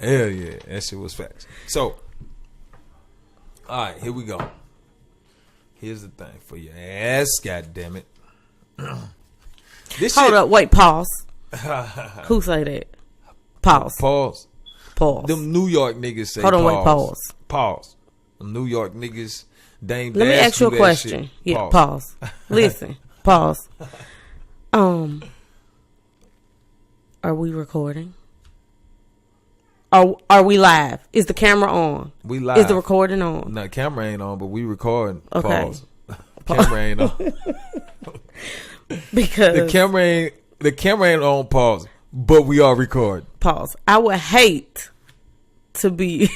S3: Hell yeah, that shit was facts. So, all right, here we go. Here's the thing for your ass, goddammit.
S2: Hold up, wait, pause. Who say that? Pause.
S3: Pause.
S2: Pause.
S3: Them New York niggas say
S2: hold on,
S3: pause.
S2: Wait, pause.
S3: Pause. Them New York niggas, Dame
S2: Let me ask you a question.
S3: Shit.
S2: Yeah, pause. Listen, pause. Are we recording? Are we live? Is the camera on?
S3: We live.
S2: Is the recording on?
S3: No, camera ain't on, but we recording.
S2: Okay.
S3: Pause. Camera ain't on.
S2: Because
S3: the camera ain't on pause, but we are recording.
S2: Pause. I would hate to be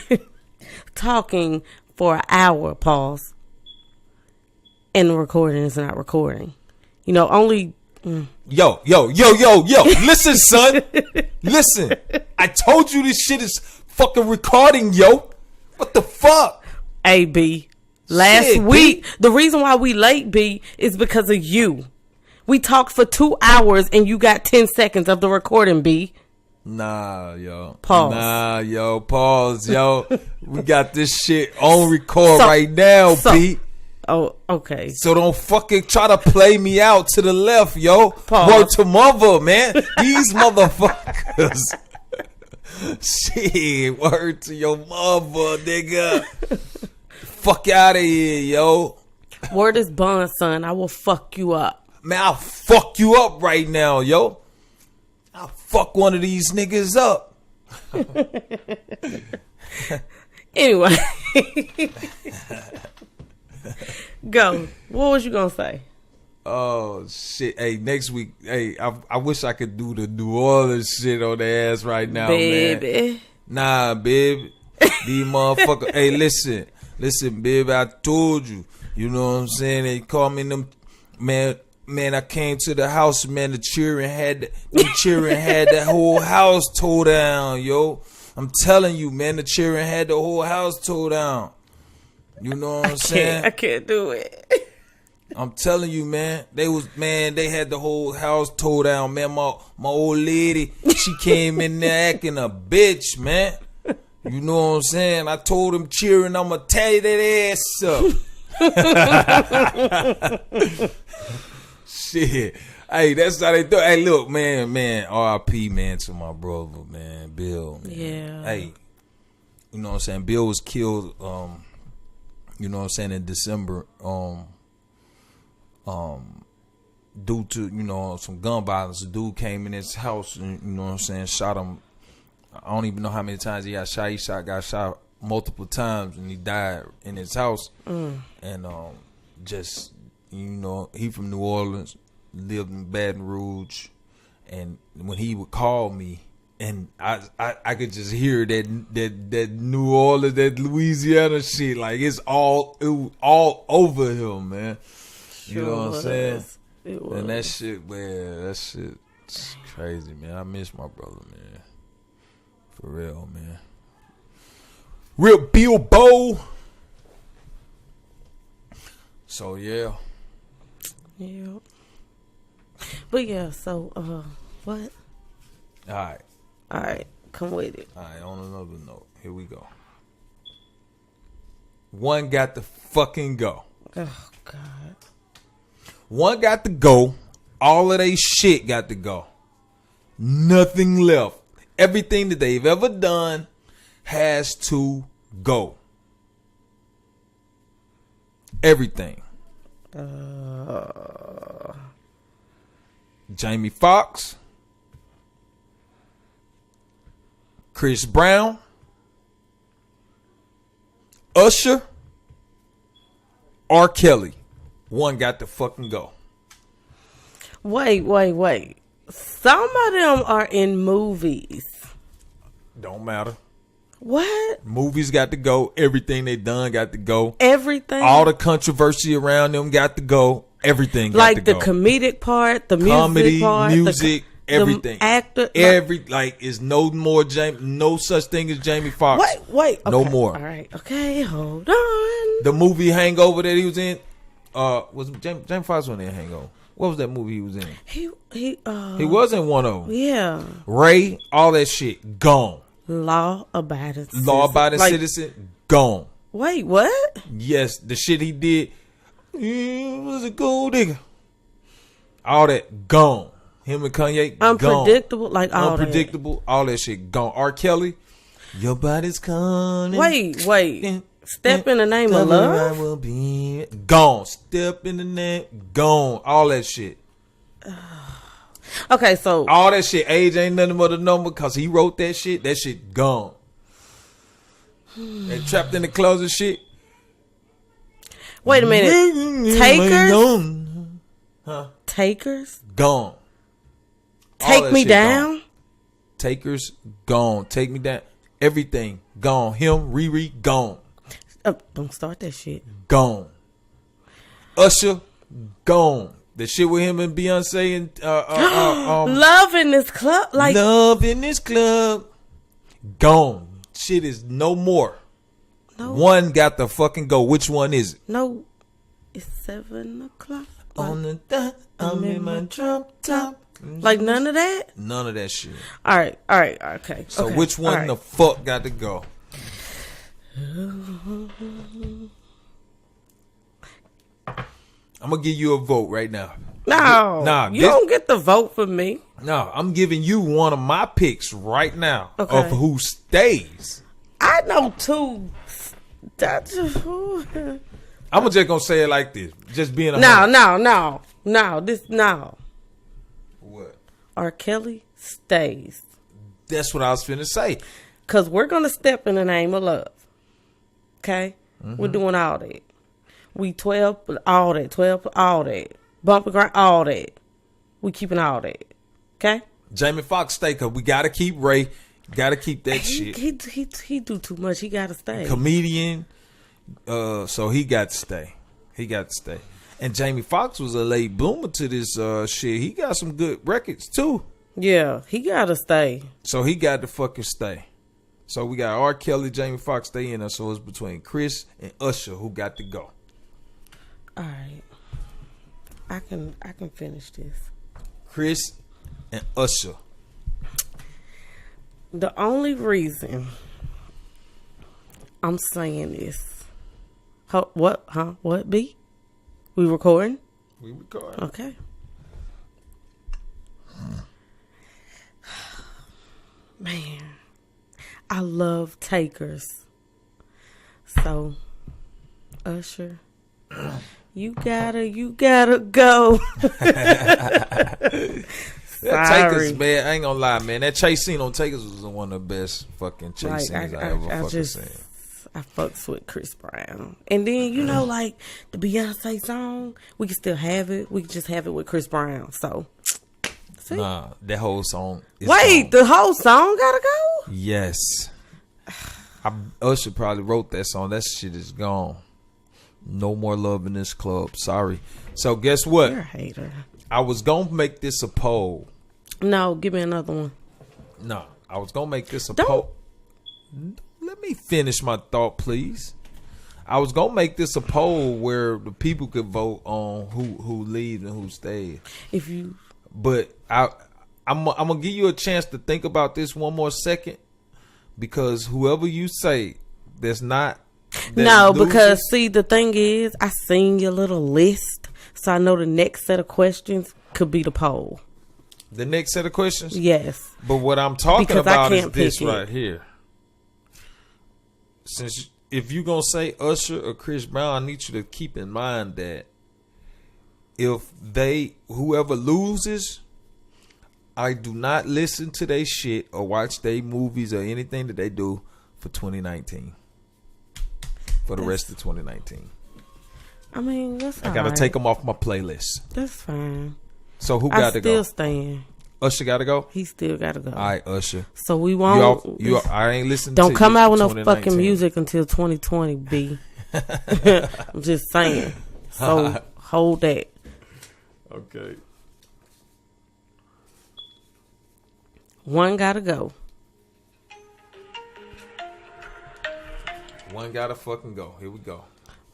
S2: talking for an hour, pause, and the recording is not recording. You know, only...
S3: Yo. Listen, son. Listen. I told you this shit is fucking recording, yo. What the fuck?
S2: Hey, B. Last week,
S3: B.
S2: the reason why we late, B, is because of you. We talked for 2 hours and you got 10 seconds of the recording, B.
S3: Nah, yo.
S2: Pause.
S3: Nah, yo. Pause, yo. We got this shit on record right now, B.
S2: Oh, okay.
S3: So don't fucking try to play me out to the left, yo.
S2: Pause.
S3: Word to mother, man. These motherfuckers. Shit, word to your mother, nigga. Fuck out of here, yo.
S2: Word is bond, son. I will fuck you up.
S3: Man, I'll fuck you up right now, yo. I'll fuck one of these niggas up.
S2: Anyway. Go. What was you gonna say?
S3: Oh shit! Hey, next week. Hey, I wish I could do the New Orleans shit on their ass right now,
S2: baby.
S3: Man. Nah, baby. These motherfuckers. Hey, listen, baby. I told you. You know what I'm saying? They call me them man. I came to the house, man. The children had that whole house tore down, yo. I'm telling you, man. The children had the whole house tore down. You know what I'm saying?
S2: I can't do it.
S3: I'm telling you, man. They had the whole house tore down, man. My old lady, she came in there acting a bitch, man. You know what I'm saying? I told him cheering, I'm gonna tear that ass up. Shit. Hey, that's how they do. Hey, look, man, R.I.P. man to my brother, man, Bill. Man.
S2: Yeah.
S3: Hey, you know what I'm saying? Bill was killed. You know what I'm saying, in December. Due to some gun violence. A dude came in his house and you know what I'm saying, shot him. I don't even know how many times he got shot. Got shot multiple times, and he died in his house. And just he from New Orleans, lived in Baton Rouge, and when he would call me, and I could just hear that New Orleans, that Louisiana shit, like it was all over him, man. You know what I'm saying?
S2: It was.
S3: And that shit, man, that shit's crazy, man. I miss my brother, man. For real, man. Real Bilbo. So yeah.
S2: Yeah. But yeah, so what?
S3: Alright,
S2: come with it.
S3: Alright, on another note. Here we go. One got to fucking go.
S2: Oh God.
S3: One got to go. All of they shit got to go. Nothing left. Everything that they've ever done has to go. Everything. Jamie Foxx, Chris Brown, Usher, R.Kelly. One got to fucking go.
S2: Wait. Some of them are in movies.
S3: Don't matter.
S2: What?
S3: Movies got to go. Everything they done got to go.
S2: Everything?
S3: All the controversy around them got to go. Everything got to go.
S2: Like the comedic part, the
S3: comedy,
S2: music part.
S3: music, everything.
S2: The actor.
S3: Is no more no such thing as Jamie Foxx.
S2: Wait. Okay.
S3: No more.
S2: All right. Okay, hold on.
S3: The movie Hangover that he was in, was Jamie Foxx was in Hangover. What was that movie he was in?
S2: He
S3: was in one of them.
S2: Yeah.
S3: Ray, all that shit, gone.
S2: Law-abiding
S3: citizen, gone.
S2: Wait, what?
S3: Yes, the shit he did, he was a gold digger. All that, gone. Him and Kanye,
S2: unpredictable,
S3: gone. Unpredictable, all that shit, gone. R.Kelly, your body's coming.
S2: Wait. Step in the name of love?
S3: Will be gone. Step in the name, gone. All that shit.
S2: Okay, so
S3: all that shit, age ain't nothing but a number because he wrote that shit. That shit gone. And trapped in the closet shit.
S2: Wait a minute. Takers?
S3: Huh?
S2: Takers?
S3: Gone.
S2: Take me down?
S3: Gone. Takers, gone. Take me down. Everything, gone. Him, Riri, gone.
S2: Don't start that shit.
S3: Gone. Usher, gone. The shit with him and Beyonce and
S2: Love in this club,
S3: Love in this club, gone. Shit is no more.
S2: No.
S3: One got to fucking go. Which one is it?
S2: No, it's 7:00
S3: on the dot. I'm in my drop top.
S2: Like none of that.
S3: None of that shit.
S2: All right, okay.
S3: So
S2: okay.
S3: which one the fuck got to go? I'm gonna give you a vote right now.
S2: No, you don't get the vote for me.
S3: No, I'm giving you one of my picks right now of who stays.
S2: I know two.
S3: I'm just gonna say it like this. Just being a
S2: no.
S3: What?
S2: R.Kelly stays.
S3: That's what I was finna say.
S2: Cause we're gonna step in the name of love. Okay, we're doing all that. We 12, all that. Bump and grind, all that. We keeping all that. Okay.
S3: Jamie Foxx stay, cause we gotta keep Ray. Gotta keep that shit.
S2: He do too much. He gotta stay.
S3: Comedian. So he got to stay. And Jamie Foxx was a late bloomer to this shit. He got some good records too.
S2: Yeah, he gotta stay.
S3: So he got to fucking stay. So we got R. Kelly, Jamie Foxx stay in us. So it's between Chris and Usher who got to go.
S2: All right, I can finish this.
S3: Chris and Usher.
S2: The only reason I'm saying this. What? Huh? What, B? We recording?
S3: We recording.
S2: Okay. Man, I love takers. So, Usher, you gotta go.
S3: That Takers, man, I ain't gonna lie, man. That chase scene on Takers was one of the best fucking chase scenes I ever fucking seen.
S2: I fucks with Chris Brown. And then, like the Beyonce song, we can still have it. We can just have it with Chris Brown. So, see?
S3: Nah, that whole song is
S2: Wait,
S3: gone.
S2: the whole song gotta go?
S3: Yes. Usher probably wrote that song. That shit is gone. No more love in this club. Sorry. So, guess what?
S2: You're a hater.
S3: I was gonna make this a poll.
S2: No, give me another one.
S3: No, I was gonna make this a poll. Let me finish my thought, please. I was gonna make this a poll where the people could vote on who leaves and who stays. But I'm gonna give you a chance to think about this one more second, because whoever you say that's not.
S2: Because see, the thing is, I seen your little list, so I know the next set of questions could be the poll.
S3: The next set of questions?
S2: Yes.
S3: But what I'm talking about is this right here. Since if you're going to say Usher or Chris Brown, I need you to keep in mind that if whoever loses, I do not listen to their shit or watch their movies or anything that they do for 2019. For the rest of 2019.
S2: I mean, that's
S3: I gotta take them off my playlist.
S2: That's fine.
S3: So who got to go?
S2: I still stand.
S3: Usher got to go?
S2: He still got to go.
S3: All right, Usher.
S2: So we won't.
S3: I ain't listening
S2: to you. Don't come out with no
S3: 2019.
S2: fucking music until 2020, B. I'm just saying. So hold that.
S3: Okay.
S2: One got to go.
S3: One gotta fucking go. Here we go.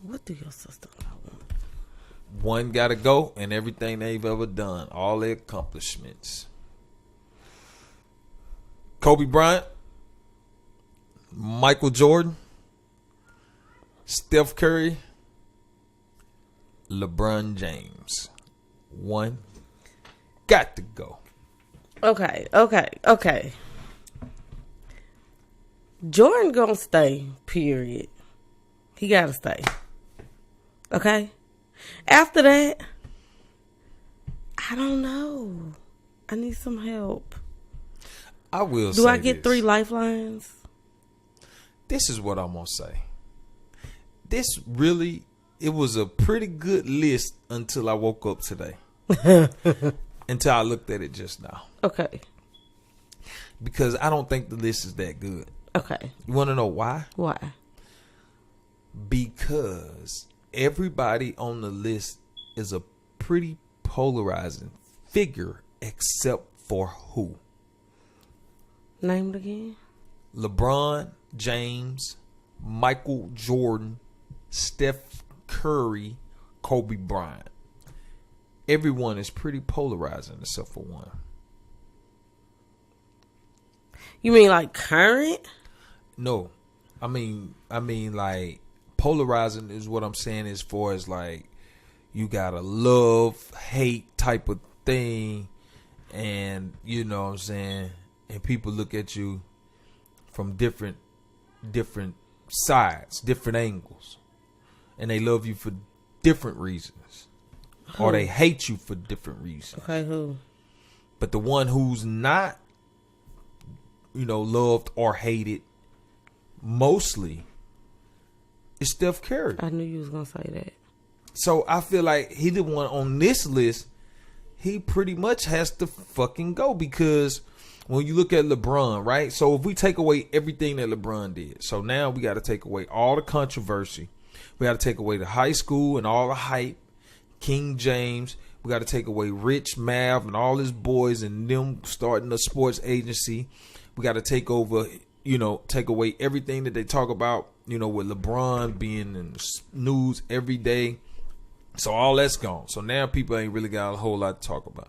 S2: What do your sister want?
S3: One gotta go, and everything they've ever done, all their accomplishments. Kobe Bryant, Michael Jordan, Steph Curry, LeBron James. One got to go.
S2: Okay. Jordan gonna stay, period. He gotta stay. Okay? After that, I don't know. I need some help.
S3: I will say
S2: Do I get 3 lifelines?
S3: This is what I'm gonna say. It was a pretty good list until I woke up today. Until I looked at it just now.
S2: Okay.
S3: Because I don't think the list is that good.
S2: Okay.
S3: You want to know why?
S2: Why?
S3: Because everybody on the list is a pretty polarizing figure, except for who?
S2: Name it again.
S3: LeBron James, Michael Jordan, Steph Curry, Kobe Bryant. Everyone is pretty polarizing except for one.
S2: You mean like current?
S3: No, I mean like polarizing is what I'm saying as far as like you got a love hate type of thing, and you know what I'm saying, and people look at you from different sides, different angles, and they love you for different reasons, or they hate you for different reasons.
S2: Okay, who?
S3: But the one who's not, loved or hated mostly is Steph Curry.
S2: I knew you was gonna say that.
S3: So I feel like he the one on this list. He pretty much has to fucking go, because when you look at LeBron, right? So if we take away everything that LeBron did, so now we got to take away all the controversy. We got to take away the high school and all the hype. King James. We got to take away Rich Mav and all his boys and them starting a sports agency. We got to take away everything that they talk about, with LeBron being in the news every day. So all that's gone. So now people ain't really got a whole lot to talk about,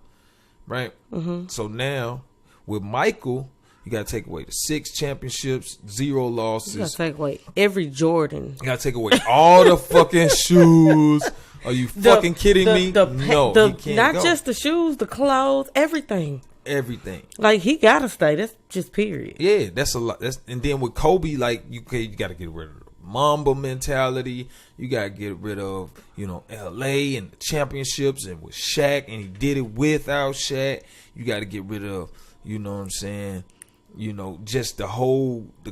S3: right? Mm-hmm. So now with Michael, You got to take away the 6 championships, 0 losses.
S2: You got to take away every Jordan.
S3: You got to take away all the fucking shoes. Are you fucking kidding me? No, he can't
S2: not
S3: go.
S2: just the shoes, the clothes, everything.
S3: Everything.
S2: Like, he got to stay. That's just period.
S3: Yeah, that's a lot. And then with Kobe, like, you got to get rid of the Mamba mentality. You got to get rid of, L.A. and the championships and with Shaq, and he did it without Shaq. You got to get rid of, you know what I'm saying, just the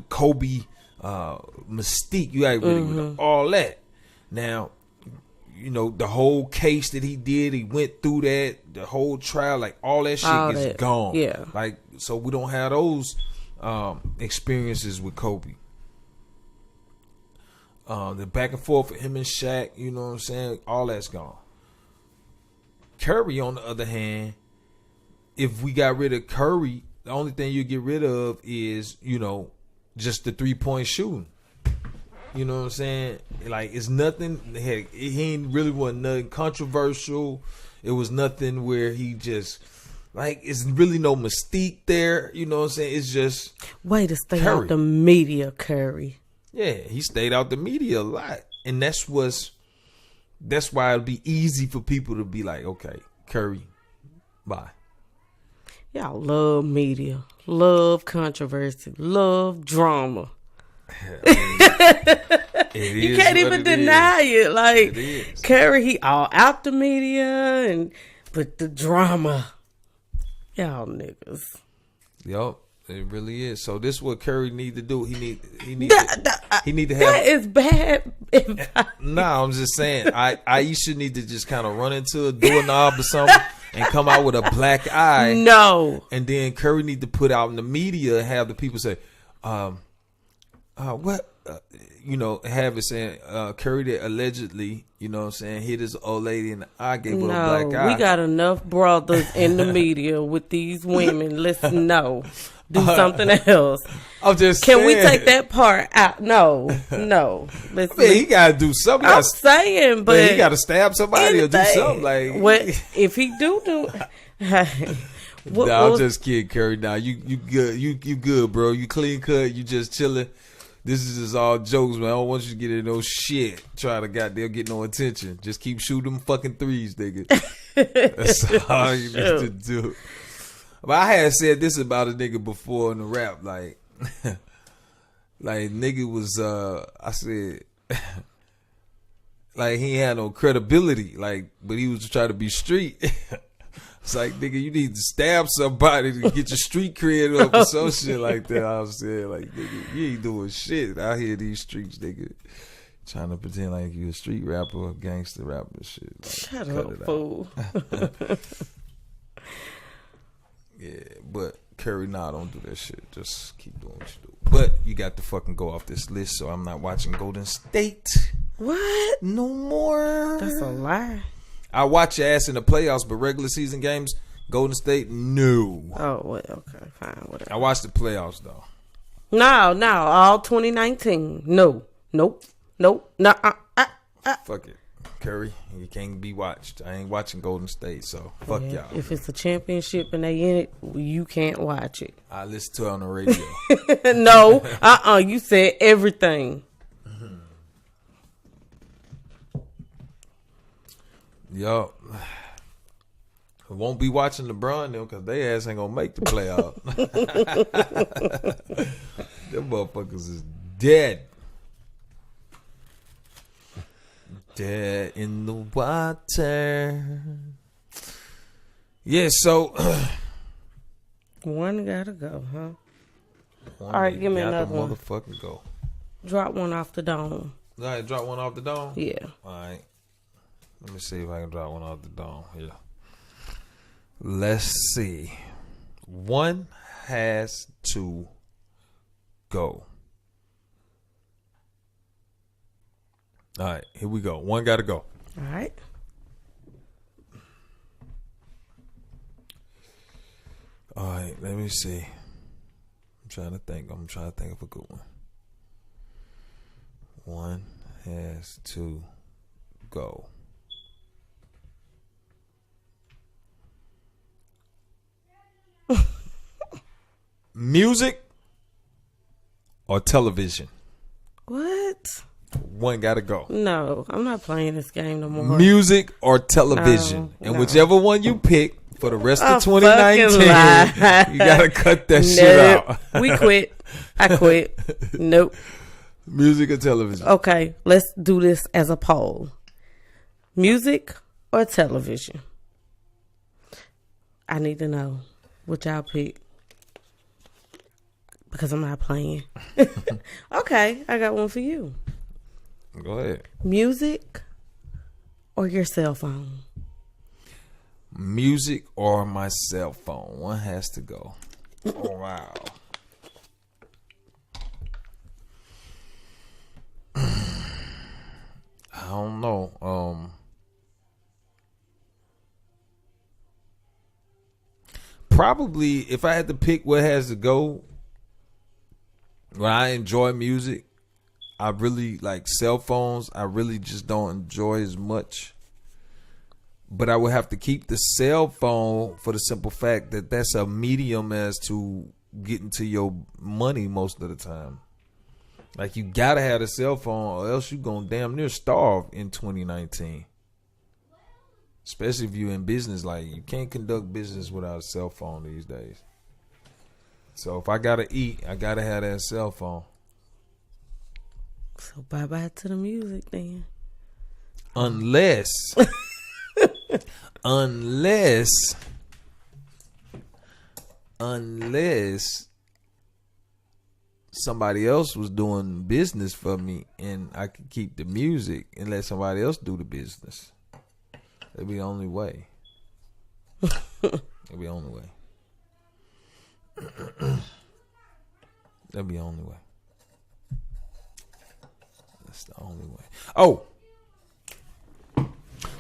S3: Kobe mystique. You got to get rid of all that. Now, the whole case that he did, he went through that, the whole trial, like all that shit is gone.
S2: Yeah.
S3: Like, so we don't have those experiences with Kobe. The back and forth with him and Shaq, you know what I'm saying? All that's gone. Curry, on the other hand, if we got rid of Curry, the only thing you get rid of is, just the 3-point shooting. You know what I'm saying? Like, it's nothing. Heck, he ain't really wasn't nothing controversial. It was nothing where he just, like, it's really no mystique there. You know what I'm saying? It's just
S2: way to stay
S3: Curry.
S2: out the media, Curry.
S3: Yeah, he stayed out the media a lot, and that's why it'd be easy for people to be like, okay, Curry, bye.
S2: Y'all love media, love controversy, love drama. You can't even deny it. Like, Curry, he all out the media, but the drama, y'all niggas.
S3: Yup, it really is. So this is what Curry need to do. He need to have.
S2: That is bad.
S3: Nah, I'm just saying. Aisha need to just kind of run into a doorknob or something and come out with a black eye.
S2: No.
S3: And then Curry need to put out in the media and have the people say, what? Have it saying Curry that allegedly, you know what I'm saying, hit his old lady in the eye, gave her a black eye.
S2: We got enough brothers in the media with these women. Let's do something else.
S3: I'm just
S2: Can
S3: saying.
S2: we take that part out? No. Let's
S3: Man, he gotta do something.
S2: I'm saying, but
S3: he gotta stab somebody or do something. Like,
S2: what if he do?
S3: I'm just kidding, Curry. Now you good. You good, bro. You clean cut. You just chilling. This is just all jokes, man. I don't want you to get in no shit. Try to goddamn get no attention. Just keep shooting them fucking threes, nigga. That's all you need to do. But I had said this about a nigga before in the rap, like nigga was, I said, like he had no credibility, like, but he was trying to be street. It's like, nigga, you need to stab somebody to get your street cred up or some shit like that. I was saying, like, nigga, you ain't doing shit out here in these streets, nigga. Trying to pretend like you a street rapper or gangster rapper and shit. Like,
S2: shut up, fool.
S3: Yeah, but Curry, don't do that shit. Just keep doing what you do. But you got to fucking go off this list, so I'm not watching Golden State.
S2: What?
S3: No more.
S2: That's a lie.
S3: I watch your ass in the playoffs, but regular season games, Golden State, no.
S2: Oh, well, okay, fine, whatever.
S3: I watched the playoffs, though.
S2: No, all 2019. No. Nope.
S3: Fuck it. Curry, you can't be watched. I ain't watching Golden State, so fuck y'all.
S2: If it's a championship and they in it, you can't watch it.
S3: I listen to it on the radio.
S2: No, you said everything.
S3: Yo, I won't be watching LeBron though, because they ass ain't gonna make the playoff. Them motherfuckers is dead. Dead in the water. Yeah, so
S2: one gotta go, huh? All right, give me another one.
S3: Motherfucking go.
S2: Drop one off the dome.
S3: All right, drop one off the dome?
S2: Yeah.
S3: All right. Let me see if I can drop one off the dome. Yeah. Let's see. One has to go. All right, here we go. One got to go.
S2: All right.
S3: All right, let me see. I'm trying to think of a good one. One has to go. Music or television?
S2: What?
S3: One gotta go.
S2: No, I'm not playing this game no more.
S3: Music or television. And whichever one you pick for the rest of
S2: fucking
S3: 2019, you gotta cut that shit out.
S2: We quit. I quit. Nope.
S3: Music or television?
S2: Okay, let's do this as a poll. Music or television? I need to know what y'all pick. Because I'm not playing. Okay, I got one for you.
S3: Go ahead.
S2: Music or your cell phone?
S3: Music or my cell phone? One has to go. Oh, wow. I don't know. Probably if I had to pick what has to go, when I enjoy music, I really like cell phones. I really just don't enjoy as much. But I would have to keep the cell phone for the simple fact that that's a medium as to getting to your money most of the time. Like, you gotta have a cell phone or else you gonna damn near starve in 2019. Especially if you're in business. Like, you can't conduct business without a cell phone these days. So if I gotta eat, I gotta have that cell phone.
S2: So bye-bye to the music then.
S3: Unless somebody else was doing business for me and I could keep the music and let somebody else do the business. That'd be the only way. That'd be the only way. That'd be the only way. That's the only way. Oh.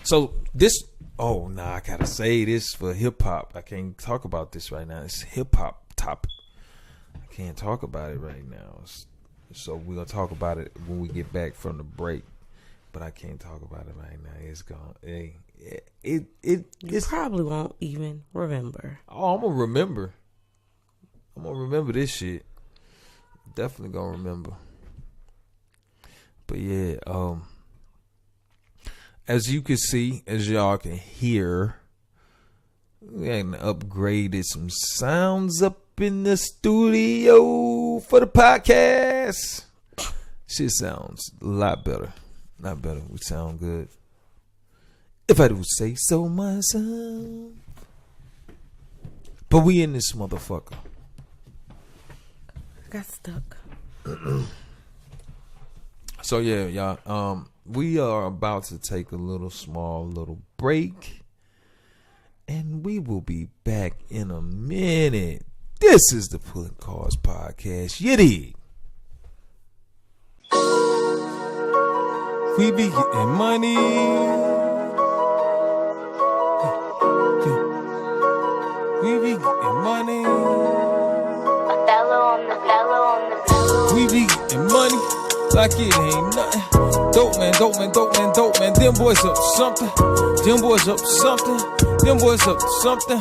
S3: So this, I gotta say this for hip hop. I can't talk about this right now. It's hip hop topic. I can't talk about it right now. So we're gonna talk about it when we get back from the break. But I can't talk about it right now. It's gone.
S2: You probably won't even remember.
S3: Oh, I'm gonna remember. I'm gonna remember this shit. Definitely gonna remember. But yeah, as you can see, as y'all can hear, we ain't upgraded some sounds up in the studio for the podcast. Shit sounds a lot better. Not better. We sound good. If I do say so myself. But we in this motherfucker.
S2: Got stuck.
S3: So yeah, y'all. We are about to take a little break. And we will be back in a minute. This is the Pulling Cards Podcast. You dig? We be getting money. We be getting money. We be getting money like it ain't nothing. Dope man. Them boys up to something. Them boys up to something.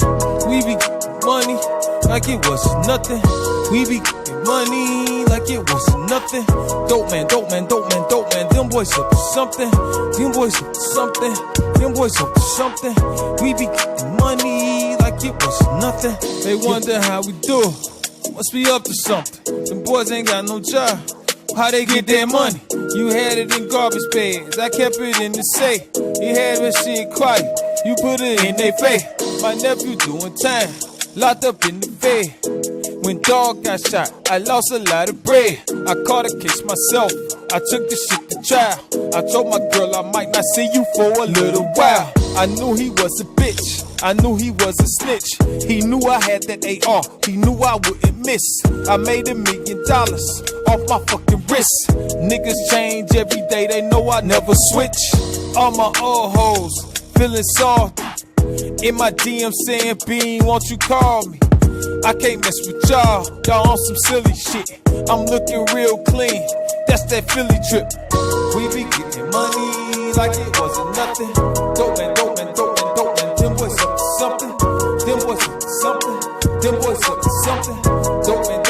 S3: We be getting money like it was nothing. We be getting money like it was nothing. Dope man. Them boys up to something. Them boys up to something. We be getting money like it was nothing. They wonder how we do. Must be up to something. Them boys ain't got no job. How they get their money? You had it in garbage bags. I kept it in the safe. You had that shit quiet. You put it in their face. My nephew doing time. Locked up in the bed. When dog got shot, I lost a lot of bread. I caught a case myself. I took the shit to trial. I told my girl I might not see you for a little while. I knew he was a bitch. I knew he was a snitch. He knew I had that AR. He knew I wouldn't miss. I made $1 million off my fucking wrist. Niggas change every day. They know I never switch. All my old hoes feeling salty. In my DM saying, Bean, won't you call me? I can't mess with y'all. Y'all on some silly shit. I'm looking real clean. That's that Philly trip. We be getting money like it wasn't nothing. Dope man. Them boys up to something. Them boys up to something. Them boys up to something. Dope man.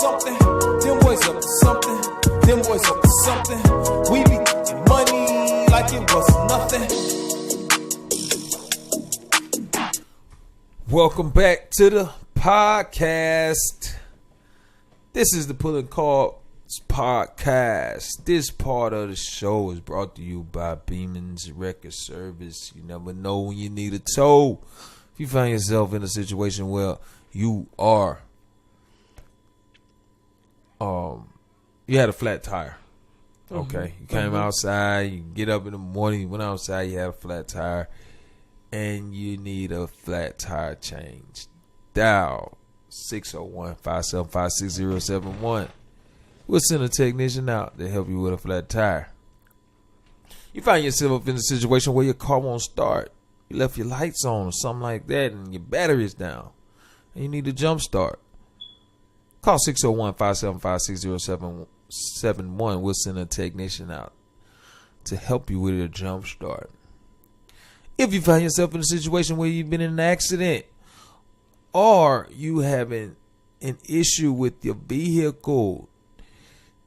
S1: something. Them boys up to something. Them boys up to something. We be getting money like it was nothing. Welcome back to the podcast. This is the Pulling Cards podcast. This part of the show is brought to you by Beeman's Record Service. You never know when you need a tow. If you find yourself in a situation where you are, you had a flat tire. Okay, you came outside, you get up in the morning, you went outside, you had a flat tire, and you need a flat tire change. Dial 601-575-6071. We'll send a technician out to help you with a flat tire. You find yourself in a situation where your car won't start. You left your lights on or something like that and your battery's down and you need a jump start. Call 601-575-6071. We'll send a technician out to help you with a jump start. If you find yourself in a situation where you've been in an accident or you having an issue with your vehicle,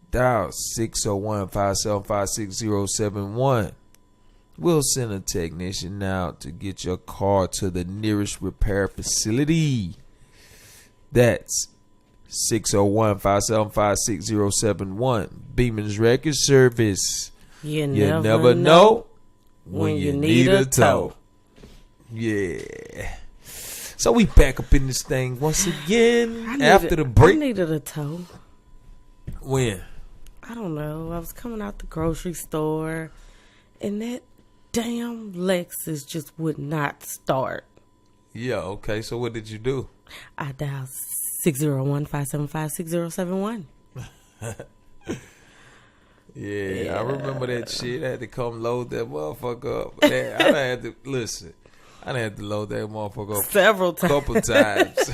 S1: dial 601-575-6071. We'll send a technician out to get your car to the nearest repair facility. That's 601-575-6071. Beeman's Record Service.
S2: You never know when you need a tow.
S1: Yeah. So we back up in this thing once again after the break.
S2: I needed a tow.
S1: When?
S2: I don't know. I was coming out the grocery store and that damn Lexus just would not start.
S1: Yeah, okay. So what did you do?
S2: I dialed 601-575-6071.
S1: Yeah, I remember that shit. I had to come load that motherfucker up. Man, I done had to listen. I done had to load that motherfucker up
S2: several times.
S1: Couple times.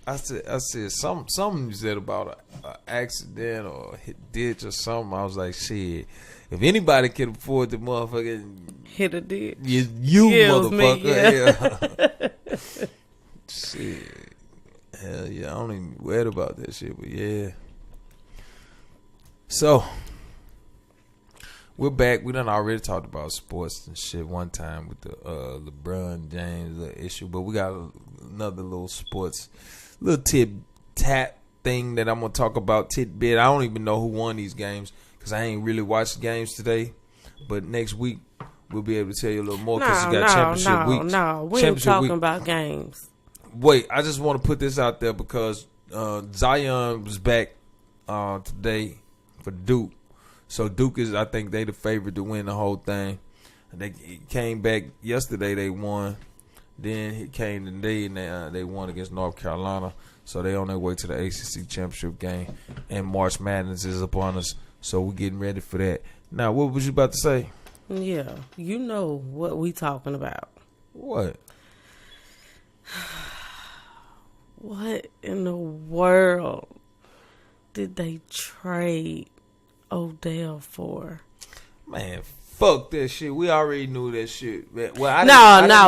S1: I said something you said about an accident or a ditch or something. I was like, shit. If anybody can afford the motherfucker,
S2: hit a ditch.
S1: You motherfucker. Yeah. Shit. Hell yeah, I don't even worry about that shit, but yeah. So we're back. We done already talked about sports and shit one time with the LeBron James issue, but we got another little sports, little tip-tap thing that I'm going to talk about, tidbit. I don't even know who won these games because I ain't really watched the games today, but next week we'll be able to tell you a little more because you got championship week.
S2: No, we ain't talking about games.
S1: Wait, I just want to put this out there because Zion was back today for Duke. So Duke is, I think, they the favorite to win the whole thing. They came back yesterday. They won. Then he came today and they won against North Carolina. So they on their way to the ACC championship game. And March Madness is upon us. So we're getting ready for that. Now, what was you about to say?
S2: Yeah, you know what we talking about.
S1: What?
S2: What in the world did they trade Odell for?
S1: Man, fuck that shit. We already knew that shit. Well,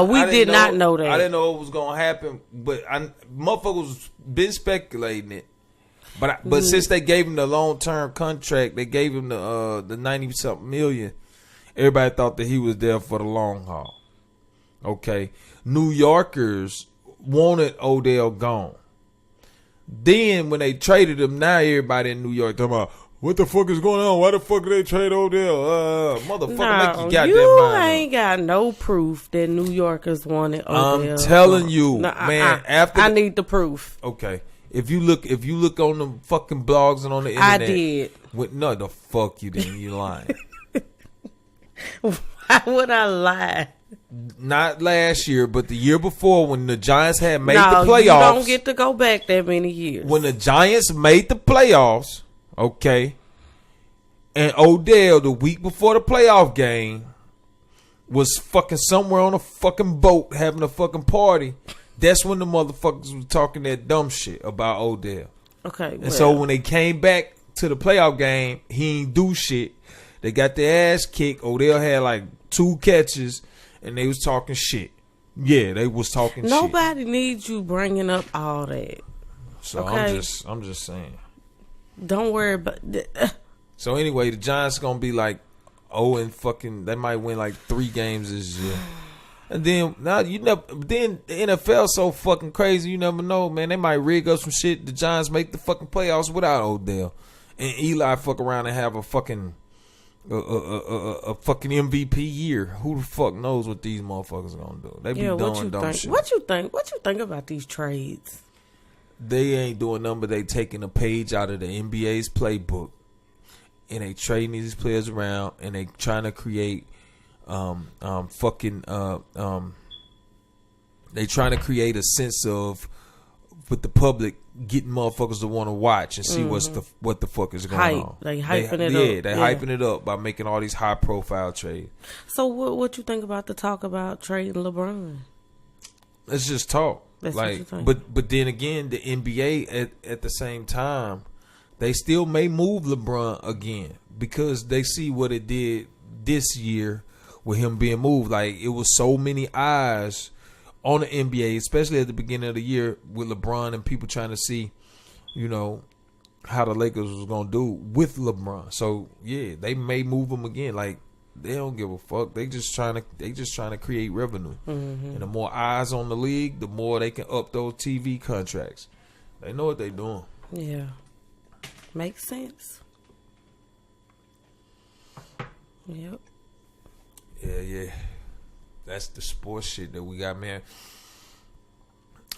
S2: we did not know that.
S1: I didn't know it was gonna happen, but motherfuckers been speculating it. But since they gave him the long-term contract, they gave him the 90-something million. Everybody thought that he was there for the long haul. Okay, New Yorkers wanted Odell gone. Then when they traded him, now everybody in New York talking about, what the fuck is going on? Why the fuck did they trade Odell? Motherfucker, make you goddamn
S2: you
S1: mind
S2: ain't got no proof that New Yorkers wanted Odell.
S1: I'm telling you, man.
S2: I need the proof.
S1: Okay, if you look on the fucking blogs and on the internet,
S2: I did.
S1: No, the fuck you didn't. You lying.
S2: Why would I lie?
S1: Not last year, but the year before when the Giants had made the playoffs. You
S2: don't get to go back that many years.
S1: When the Giants made the playoffs, okay, and Odell the week before the playoff game was fucking somewhere on a fucking boat having a fucking party. That's when the motherfuckers was talking that dumb shit about Odell.
S2: Okay,
S1: and so when they came back to the playoff game, he ain't do shit. They got their ass kicked. Odell had like 2 catches, and they was talking shit.
S3: Yeah, they was talking shit.
S2: Nobody needs you bringing up all that.
S3: So
S2: okay?
S3: I'm just saying.
S2: Don't worry about
S3: So anyway, the Giants gonna be like, and fucking, they might win like 3 games this year. And then then the NFL so fucking crazy, you never know, man. They might rig up some shit. The Giants make the fucking playoffs without Odell, and Eli fuck around and have a fucking a fucking MVP year. Who the fuck knows what these motherfuckers are gonna do? They be doing dumb shit.
S2: What you think about these trades?
S3: They ain't doing nothing but they taking a page out of the NBA's playbook, and they trading these players around, and they trying to create they trying to create a sense of with the public, getting motherfuckers to want to watch and see what the fuck is going on.
S2: They hyping it up.
S3: Yeah, they hyping it up by making all these high profile trades.
S2: So what you think about the talk about trading LeBron?
S3: Let's just talk.
S2: That's
S3: like,
S2: what you think.
S3: But then again, the NBA at the same time, they still may move LeBron again because they see what it did this year with him being moved. Like, it was so many eyes on the NBA, especially at the beginning of the year with LeBron and people trying to see, you know, how the Lakers was gonna do with LeBron. So yeah, they may move him again. Like, they don't give a fuck. They just trying to create revenue. And the more eyes on the league, the more they can up those TV contracts. They know what they doing.
S2: Yeah, makes sense. Yep.
S3: Yeah. That's the sports shit that we got, man.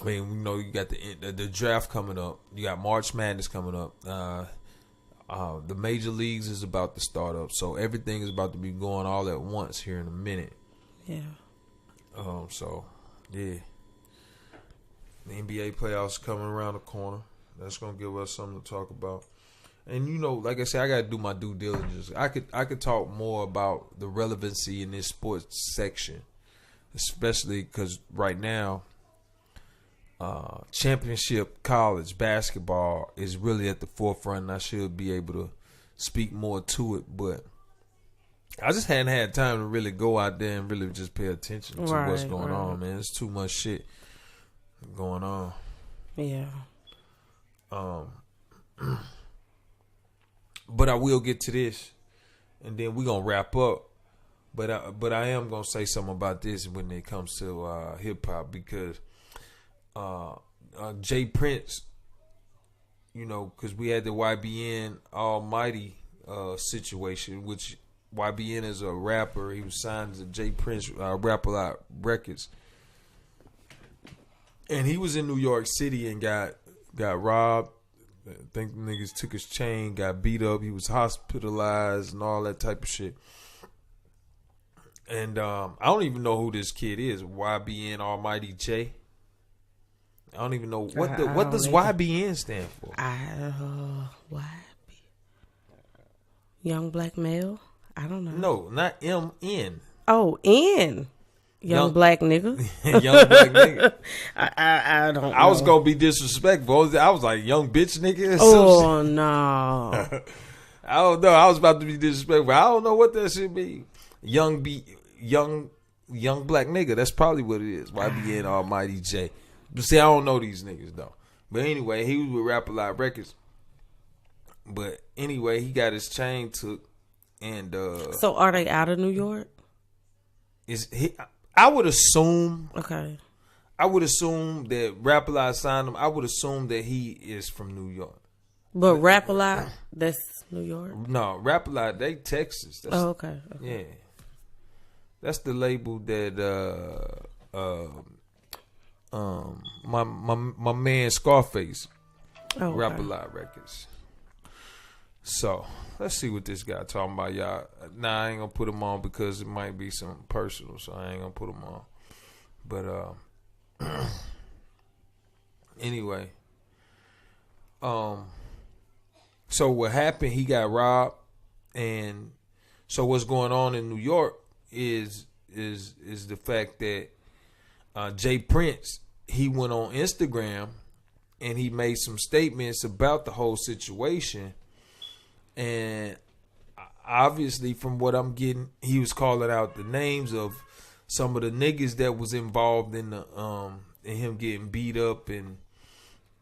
S3: I mean, you know, you got the draft coming up. You got March Madness coming up. The major leagues is about to start up, so everything is about to be going all at once here in a minute.
S2: Yeah.
S3: So yeah, the NBA playoffs coming around the corner. That's gonna give us something to talk about. And you know, like I said, I gotta do my due diligence. I could talk more about the relevancy in this sports section, especially because right now, championship college basketball is really at the forefront, and I should be able to speak more to it, but I just hadn't had time to really go out there and really just pay attention to what's going on, man. There's too much shit going on.
S2: Yeah.
S3: But I will get to this, and then we're gonna wrap up. But I am gonna say something about this when it comes to hip hop, because Jay Prince, you know, because we had the YBN Almighty situation, which YBN is a rapper. He was signed to Jay Prince Rap-A-Lot Records, and he was in New York City and got robbed. I think the niggas took his chain, got beat up. He was hospitalized and all that type of shit. And I don't even know who this kid is. YBN Almighty J. I don't even know what does YBN stand for.
S2: YB. Young black male. I don't know.
S3: No, not MN.
S2: Oh, N. Young black nigga.
S3: Young black nigga.
S2: I don't know.
S3: I was gonna be disrespectful. I was like, young bitch nigga.
S2: Oh no.
S3: I don't know. I was about to be disrespectful. I don't know what that should be. Young black nigga. That's probably what it is. YBN Almighty J. But see, I don't know these niggas though. But anyway, he was with Rap-A-Lot Records. But anyway, he got his chain took, and
S2: so are they out of New York?
S3: I would assume.
S2: Okay.
S3: I would assume that Rap-A-Lot signed him. I would assume that he is from New York.
S2: But Rap-A-Lot, that's New York?
S3: No, Rap-A-Lot, they Texas. That's,
S2: okay.
S3: Yeah. That's the label that my man Scarface, Rap-A-Lot Records. So let's see what this guy talking about, y'all. Nah, I ain't gonna put him on because it might be some personal, so I ain't gonna put him on. But anyway, so what happened? He got robbed, and so what's going on in New York is the fact that Jay Prince, he went on Instagram and he made some statements about the whole situation. And obviously, from what I'm getting, he was calling out the names of some of the niggas that was involved in the in him getting beat up and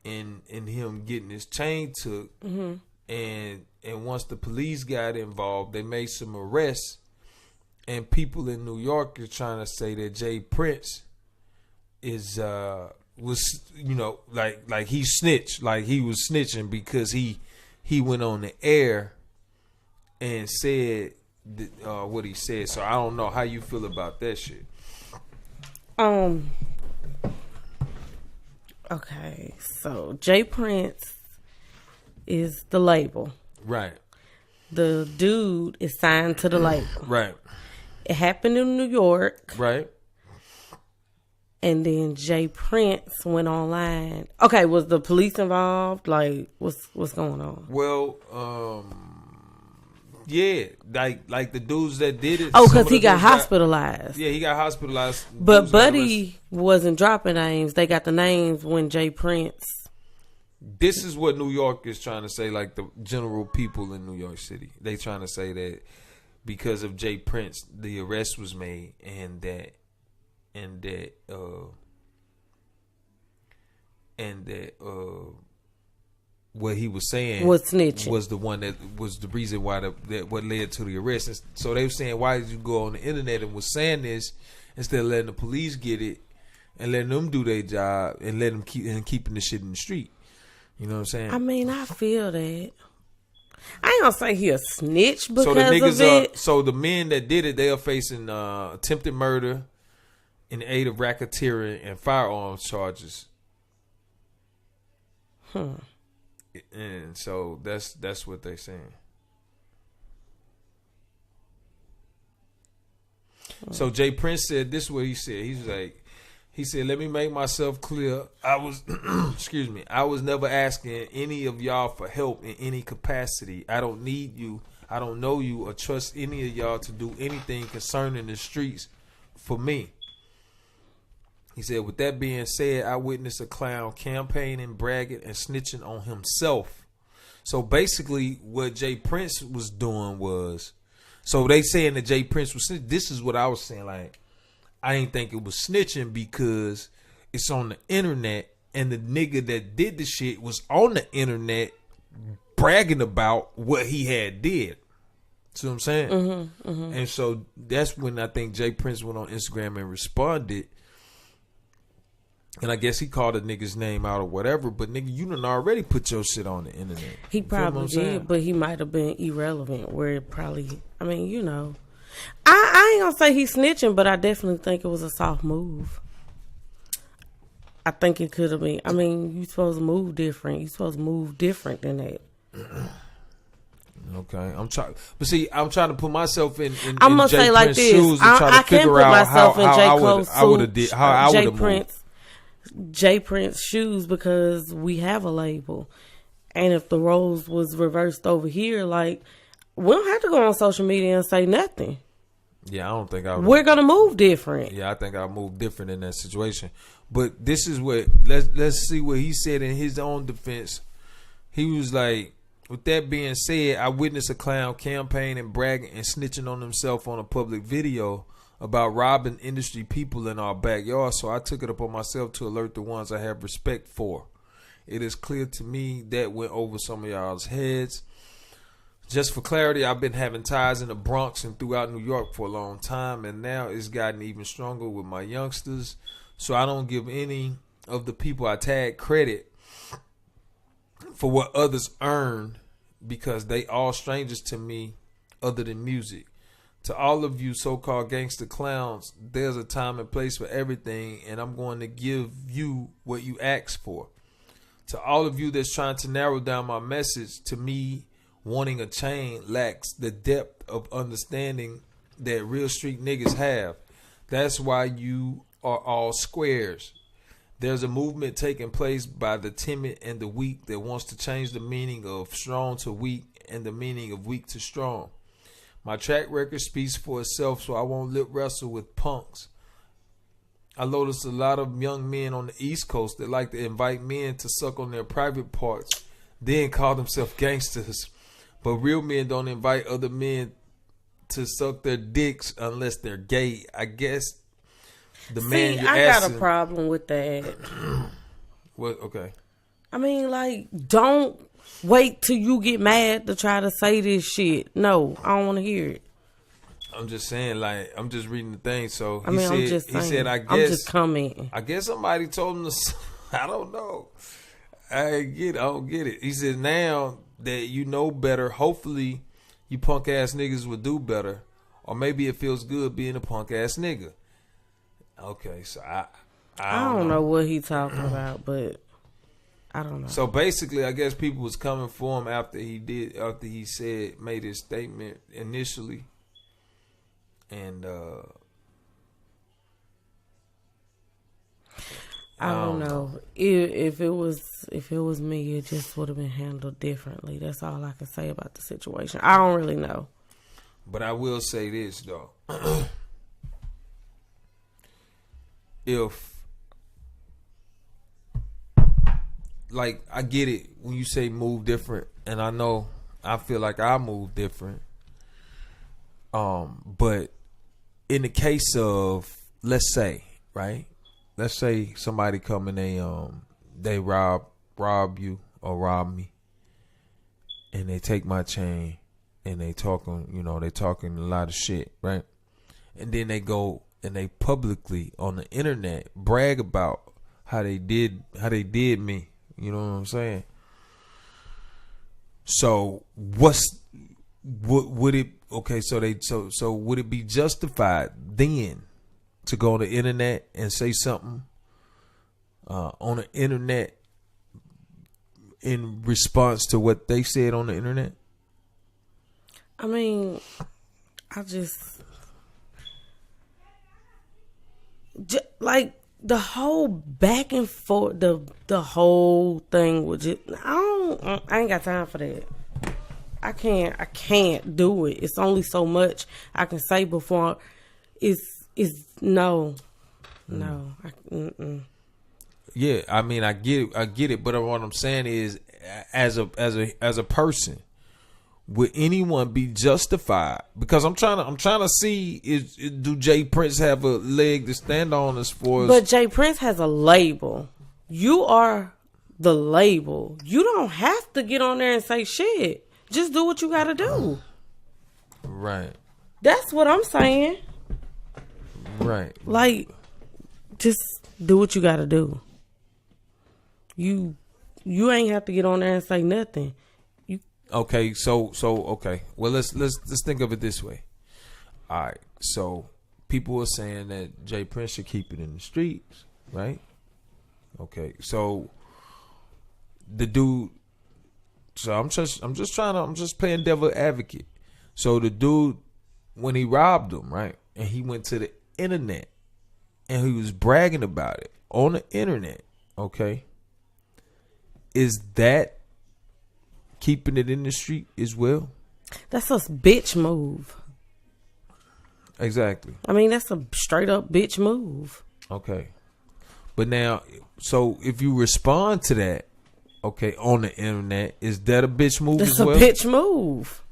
S3: him getting his chain took. And once the police got involved, they made some arrests. And people in New York are trying to say that Jay Prince was like he snitched, like he was snitching because he went on the air and said what he said. So I don't know how you feel about that shit.
S2: Okay, so Jay Prince is the label.
S3: Right.
S2: The dude is signed to the label.
S3: Right.
S2: It happened in New York.
S3: Right.
S2: And then Jay Prince went online. Okay, was the police involved? Like, what's going on?
S3: Well, yeah, like the dudes that did it.
S2: Oh, because he got hospitalized.
S3: Yeah, he got hospitalized.
S2: But Buddy wasn't dropping names. They got the names when Jay Prince.
S3: This is what New York is trying to say, like the general people in New York City. They trying to say that because of Jay Prince, the arrest was made, and that what he was saying
S2: was snitching,
S3: was the one that was the reason why that what led to the arrest. And so they were saying, why did you go on the internet and was saying this instead of letting the police get it and letting them do their job and letting them keeping the shit in the street? You know what I'm saying?
S2: I mean, I feel that. I ain't gonna say he a snitch because
S3: so the niggas
S2: of it.
S3: So the men that did it, they are facing attempted murder in the aid of racketeering and firearms charges. And so that's what they saying. So Jay Prince said this is what he said. He said, let me make myself clear. I was excuse me, I was never asking any of y'all for help in any capacity. I don't need you. I don't know you or trust any of y'all to do anything concerning the streets for me. He said, with that being said, I witnessed a clown campaigning, bragging, and snitching on himself. So basically what Jay Prince was doing was, so they saying that Jay Prince was snitching. This is what I was saying, like, I ain't think it was snitching because it's on the internet and the nigga that did the shit was on the internet bragging about what he had did. See what I'm saying? And so that's when I think Jay Prince went on Instagram and responded. And I guess he called a nigga's name out or whatever, but nigga, you done already put your shit on the internet.
S2: He probably did, but he might have been irrelevant where it probably, I mean, you know. I ain't gonna say he's snitching, but I definitely think it was a soft move. I think it could have been. I mean, you supposed to move different. You supposed to move different than that.
S3: Okay, I'm trying to put myself in
S2: I'm gonna
S3: Jay
S2: say like
S3: Prince
S2: this.
S3: shoes and try to figure out how I would have moved.
S2: Jay Prince shoes because we have a label, and if the roles was reversed over here, like we don't have to go on social media and say nothing.
S3: Yeah, I don't think I would.
S2: We're gonna move different.
S3: Yeah, I think I'll move different in that situation. But this is what let's see what he said in his own defense. He was like, with that being said, I witnessed a clown campaign and bragging and snitching on himself on a public video about robbing industry people in our backyard, so I took it upon myself to alert the ones I have respect for. It is clear to me that went over some of y'all's heads. Just for clarity, I've been having ties in the Bronx and throughout New York for a long time, and now it's gotten even stronger with my youngsters, so I don't give any of the people I tag credit for what others earned because they all strangers to me other than music. To all of you so-called gangster clowns, there's a time and place for everything, and I'm going to give you what you asked for. To all of you that's trying to narrow down my message, to me, wanting a chain lacks the depth of understanding that real street niggas have. That's why you are all squares. There's a movement taking place by the timid and the weak that wants to change the meaning of strong to weak and the meaning of weak to strong. My track record speaks for itself, so I won't lip wrestle with punks. I notice a lot of young men on the East Coast that like to invite men to suck on their private parts, then call themselves gangsters. But real men don't invite other men to suck their dicks unless they're gay. I guess the man you're
S2: I
S3: asking.
S2: got a problem with that.
S3: What? Okay.
S2: I mean, like, don't wait till you get mad to try to say this shit. No, I don't want to hear it.
S3: I'm just saying, like, I'm just reading the thing. So
S2: I'm just saying.
S3: he said, I guess,
S2: I'm just commenting.
S3: I guess somebody told him to. I don't know. I don't get it. He said, now that you know better, hopefully you punk ass niggas will do better, or maybe it feels good being a punk ass nigga. Okay, so I
S2: don't know what he talking about, but I don't know.
S3: So basically, I guess people was coming for him after he made his statement initially, and
S2: I don't know. If it was me, it just would have been handled differently. That's all I can say about the situation. I don't really know.
S3: But I will say this though. If, like, I get it when you say move different, and I feel like I move different. But in the case of, let's say somebody come and they rob you or rob me, and they take my chain, and they talking a lot of shit, right? And then they go and they publicly on the internet brag about how they did me. You know what I'm saying? So would it be justified then to go on the internet and say something on the internet in response to what they said on the internet?
S2: I mean, like the whole back and forth, the whole thing was just, I ain't got time for that. I can't do it. It's only so much I can say before it's no.
S3: Yeah, I mean, I get it, but what I'm saying is, as a person, would anyone be justified? Because I'm trying to see, do Jay Prince have a leg to stand on as far as?
S2: But Jay Prince has a label. You are the label. You don't have to get on there and say shit. Just do what you got to do.
S3: Right.
S2: That's what I'm saying.
S3: Right.
S2: Like, just do what you got to do. You ain't have to get on there and say nothing.
S3: Okay, so okay. Well, let's think of it this way. All right, so people are saying that Jay Prince should keep it in the streets, right? Okay, so the dude. So I'm just playing devil advocate. So the dude, when he robbed him, right, and he went to the internet and he was bragging about it on the internet, okay, is that keeping it in the street as well?
S2: That's a bitch move.
S3: Exactly.
S2: I mean, that's a straight up bitch move.
S3: Okay. But now, so if you respond to that, okay, on the internet, is that a bitch move
S2: that's
S3: as well?
S2: That's a bitch move.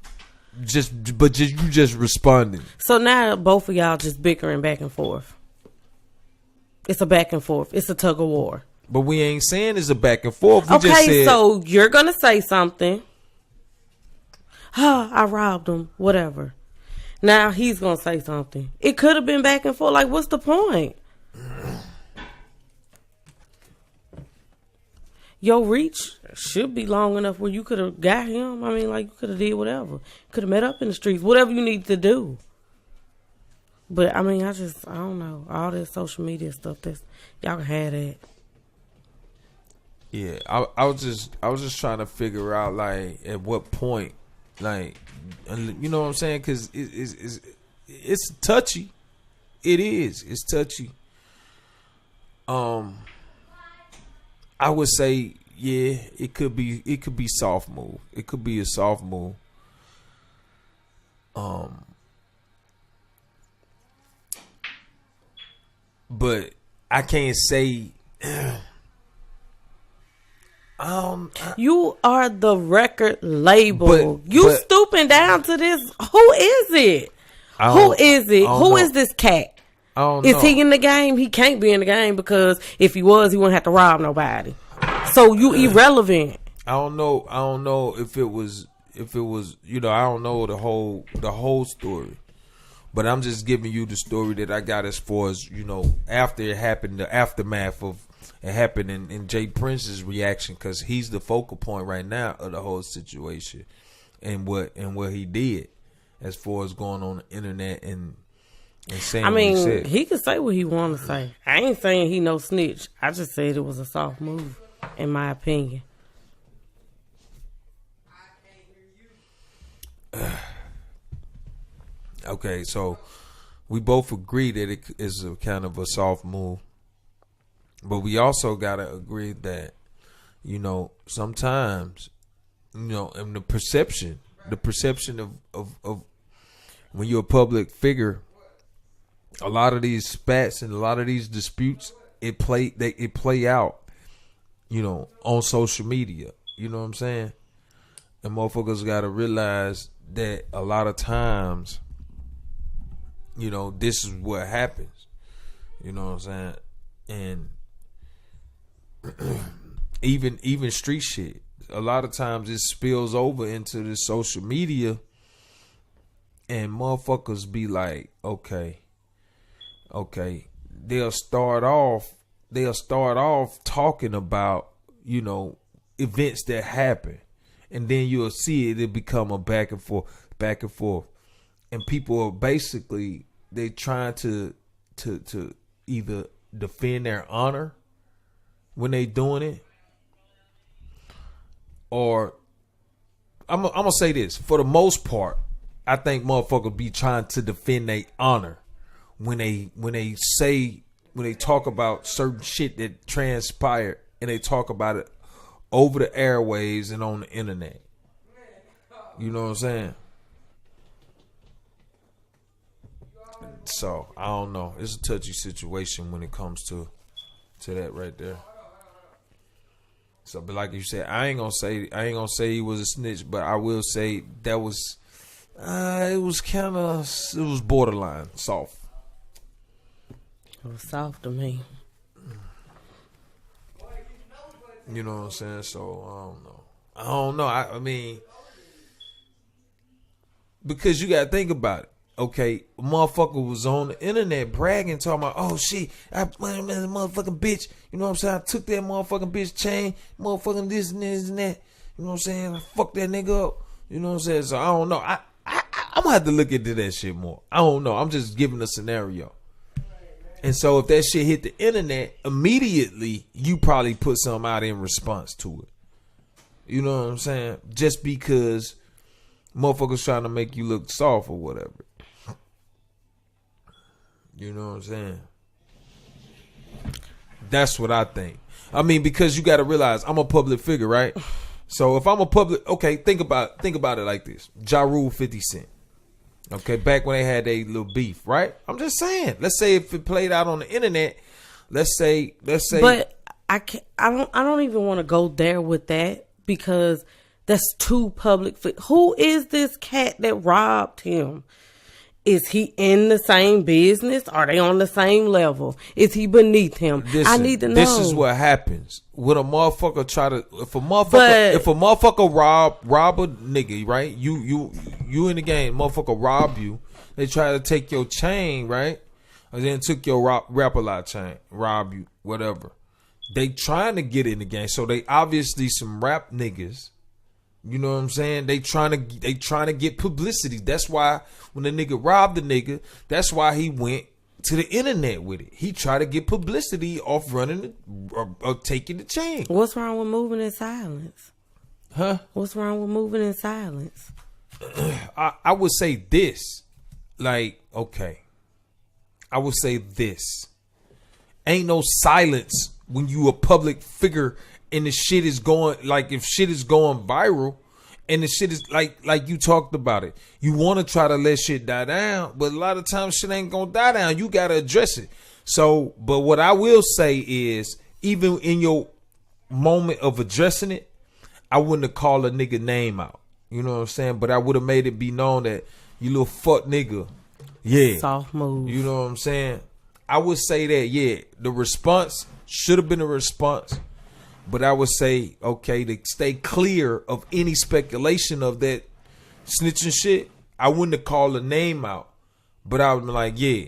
S3: You just responding. So
S2: now both of y'all just bickering back and forth. It's a back and forth. It's a tug of war.
S3: But we ain't saying it's a back and forth. We
S2: okay,
S3: just said,
S2: so you're going to say something. I robbed him. Whatever. Now he's going to say something. It could have been back and forth. Like, what's the point? Your reach should be long enough where you could have got him. I mean, like, you could have did whatever. Could have met up in the streets. Whatever you need to do. But, I mean, I don't know. All this social media stuff, y'all can have that.
S3: Yeah, I was just trying to figure out, like, at what point, like, you know what I'm saying? Because it's touchy. It is. It's touchy. I would say, yeah, it could be soft move. It could be a soft move. But I can't say.
S2: You are the record label. You stooping down to this. Who is it? Who is it? Who is this cat?
S3: I don't
S2: Is
S3: know.
S2: he in the game? He can't be in the game because if he was, he wouldn't have to rob nobody. So you irrelevant.
S3: I don't know if it was, you know, I don't know the whole story. But I'm just giving you the story that I got as far as, you know, after it happened, the aftermath of it happened in Jay Prince's reaction, because he's the focal point right now of the whole situation and what he did as far as going on the internet and saying what he said.
S2: He could say what he want to say. I ain't saying he no snitch. I just said it was a soft move, in my opinion.
S3: Okay, so we both agree that it is a kind of a soft move, but we also gotta agree that, you know, sometimes, you know, and the perception of when you're a public figure, a lot of these spats and a lot of these disputes, it play out, you know, on social media. You know what I'm saying? And motherfuckers gotta realize that a lot of times, you know, this is what happens. You know what I'm saying? And even street shit, a lot of times it spills over into the social media, and motherfuckers be like, okay. They'll start off talking about, you know, events that happen, and then you'll see it become a back and forth. And people are basically, they trying to either defend their honor when they doing it, or I'm gonna say this, for the most part, I think motherfuckers be trying to defend their honor when they talk about certain shit that transpired, and they talk about it over the airwaves and on the internet. You know what I'm saying? So I don't know. It's a touchy situation when it comes to that right there. So, but like you said, I ain't gonna say he was a snitch, but I will say that was it was borderline soft.
S2: It was soft to me.
S3: You know what I'm saying? So I don't know. I mean, because you gotta think about it. Okay, a motherfucker was on the internet bragging, talking about, oh shit, I motherfucking bitch. You know what I'm saying? I took that motherfucking bitch chain, motherfucking this and this and that. You know what I'm saying? I fucked that nigga up. You know what I'm saying? So I don't know. I'm gonna have to look into that shit more. I don't know. I'm just giving a scenario. And so if that shit hit the internet, immediately you probably put something out in response to it. You know what I'm saying? Just because motherfuckers trying to make you look soft or whatever. You know what I'm saying? That's what I think. I mean, because you got to realize I'm a public figure, right? So if I'm a public, okay, think about it like this: Ja Rule, 50 Cent. Okay, back when they had their little beef, right? I'm just saying. Let's say if it played out on the internet, let's say.
S2: But I don't even want to go there with that, because that's too public. Who is this cat that robbed him? Is he in the same business? Are they on the same level? Is he beneath him?
S3: Listen,
S2: I need to know.
S3: This is what happens when a motherfucker if a motherfucker rob a nigga, right? You in the game, motherfucker rob you. They try to take your chain, right? And then took your Rap-A-Lot chain, rob you, whatever. They trying to get in the game, so they obviously some rap niggas. You know what I'm saying? They trying to get publicity. That's why when the nigga robbed the nigga, that's why he went to the internet with it. He tried to get publicity off running or taking the chain.
S2: What's wrong with moving in silence?
S3: Huh?
S2: What's wrong with moving in silence?
S3: I would say this. Like, okay. I would say this. Ain't no silence when you a public figure and the shit is going, like, if shit is going viral and the shit is like you talked about it, you want to try to let shit die down, but a lot of times shit ain't gonna die down. You gotta address it. So, but what I will say is, even in your moment of addressing it, I wouldn't have called a nigga name out. You know what I'm saying? But I would have made it be known that you little fuck nigga. Yeah.
S2: Soft move.
S3: You know what I'm saying? I would say that, yeah, the response should have been a response. But I would say, okay, to stay clear of any speculation of that snitching shit, I wouldn't have called a name out. But I would be like, yeah.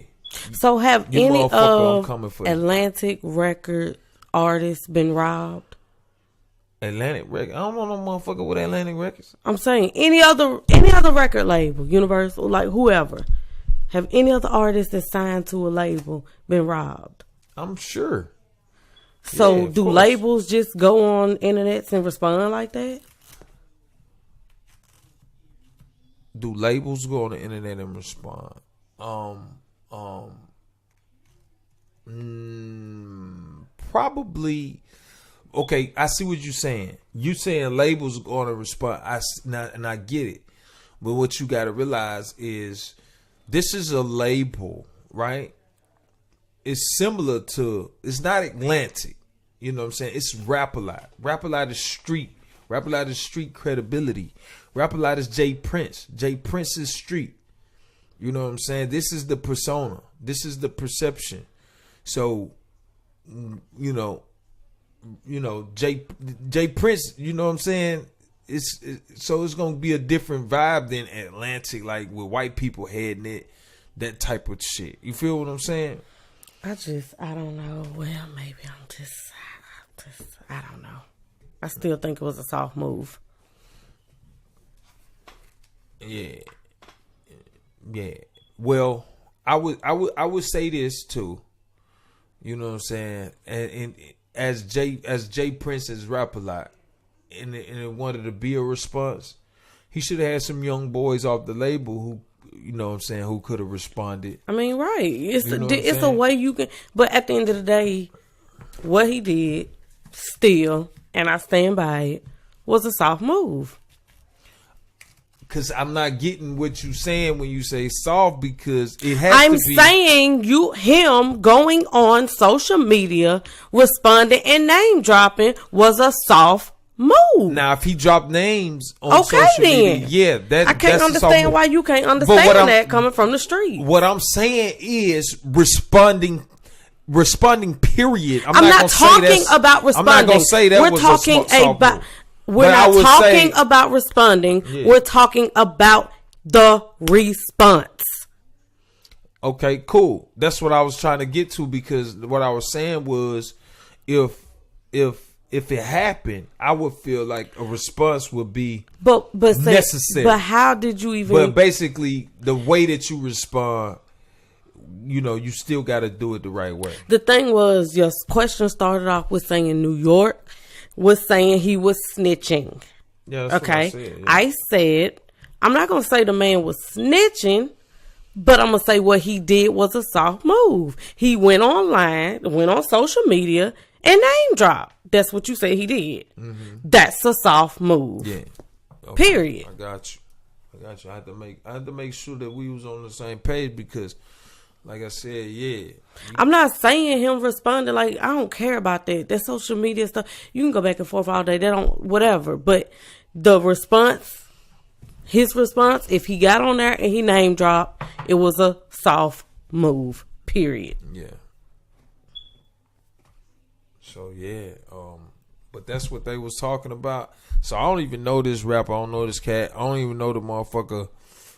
S2: So have
S3: you
S2: any
S3: motherfucker, I'm coming for you.
S2: Atlantic record artists been robbed?
S3: Atlantic Records? I don't know no motherfucker with Atlantic Records.
S2: I'm saying any other record label, Universal, like whoever. Have any other artists that signed to a label been robbed?
S3: I'm sure.
S2: So
S3: Yeah,
S2: do
S3: course.
S2: labels just go on internets and respond like that?
S3: Do labels go on the internet and respond? Probably. Okay, I see what you're saying. You saying labels are going to respond. And I get it. But what you got to realize is this is a label, right? It's similar to, it's not Atlantic. You know what I'm saying? It's Rap-A-Lot. Rap-A-Lot is street. Rap-A-Lot is street credibility. Rap-A-Lot is Jay Prince. Jay Prince is street. You know what I'm saying? This is the persona. This is the perception. So, you know, Jay Prince, you know what I'm saying? So it's gonna be a different vibe than Atlantic, like with white people heading it, that type of shit. You feel what I'm saying?
S2: I don't know. Well, maybe I don't know. I still think it was a soft move.
S3: Yeah. Well, I would say this too. You know what I'm saying? And as Jay Prince has rap a lot, and it wanted to be a response, he should have had some young boys off the label who, you know what I'm saying, who could have responded.
S2: I mean, right. It's a way you can, but at the end of the day, what he did still, and I stand by it, was a soft move.
S3: Because I'm not getting what you saying when you say soft, because it has
S2: I'm
S3: to be.
S2: saying him going on social media, responding and name dropping was a soft move.
S3: Now, if he dropped names on
S2: okay,
S3: social
S2: then.
S3: media, yeah,
S2: I can't understand why you can't understand that coming from the street.
S3: What I'm saying is responding. Period. I'm
S2: not talking about responding.
S3: I'm not gonna say that was a soft move.
S2: We're not talking about responding. Yeah. We're talking about the response.
S3: Okay, cool. That's what I was trying to get to, because what I was saying was, if it happened, I would feel like a response would be necessary.
S2: But how did you even?
S3: But basically, the way that you respond, you know, you still got to do it the right way.
S2: The thing was, your question started off with saying New York was saying he was snitching.
S3: Yeah, that's
S2: okay.
S3: What I said, yeah.
S2: I said, I'm not going to say the man was snitching, but I'm going to say what he did was a soft move. He went online, went on social media, and name dropped. That's what you said he did. Mm-hmm. That's a soft move.
S3: Yeah. Okay.
S2: Period.
S3: I got you. I had to make sure that we was on the same page, because, like I said, yeah.
S2: I'm not saying him responding, like, I don't care about that. That social media stuff, you can go back and forth all day. They don't, whatever. But the response, his response, if he got on there and he name dropped, it was a soft move. Period.
S3: Yeah. So yeah, but that's what they was talking about. So I don't even know this rapper. I don't know this cat. I don't even know the motherfucker.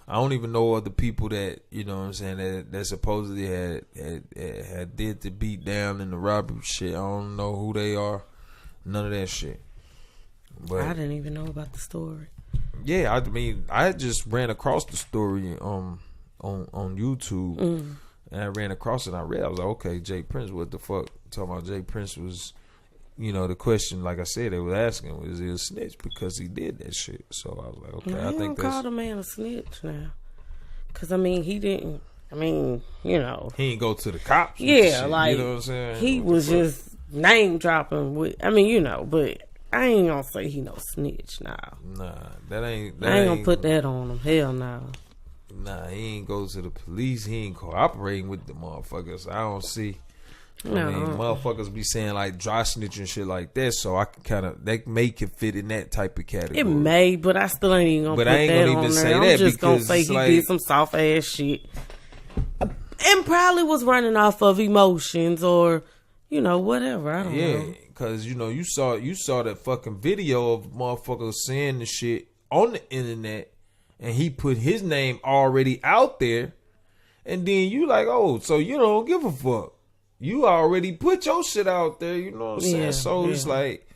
S3: I don't even know other people that, you know what I'm saying, that supposedly had did the beat down and the robbery shit. I don't know who they are. None of that shit. But
S2: I didn't even know about the story.
S3: Yeah, I mean, I just ran across the story on YouTube. And I ran across it and I read, I was like, okay, Jay Prince, what the fuck? Talking about Jay Prince was, you know, the question, like I said, they were asking, was he a snitch? Because he did that shit. So I was like, okay, I think that's...
S2: call the man a snitch now. Because, I mean, he didn't, you know.
S3: He didn't go to the cops.
S2: Yeah, like,
S3: you know what I'm saying?
S2: He was just name dropping with, you know, but I ain't going to say he no snitch now.
S3: Nah, that ain't
S2: going to put that on him. Hell no.
S3: Nah, he ain't go to the police. He ain't cooperating with the motherfuckers. I don't see. I mean, motherfuckers be saying like dry snitch and shit like that. So I can kind of, they make it fit in that type of category.
S2: It may, but I still ain't even gonna put that on there. I'm just gonna say he did some soft ass shit. And probably was running off of emotions or, whatever. I don't know.
S3: Yeah, because, you saw that fucking video of motherfuckers saying the shit on the internet, and he put his name already out there, and then you like, oh, so you don't give a fuck. You already put your shit out there, you know what I'm saying?
S2: Yeah,
S3: So it's like,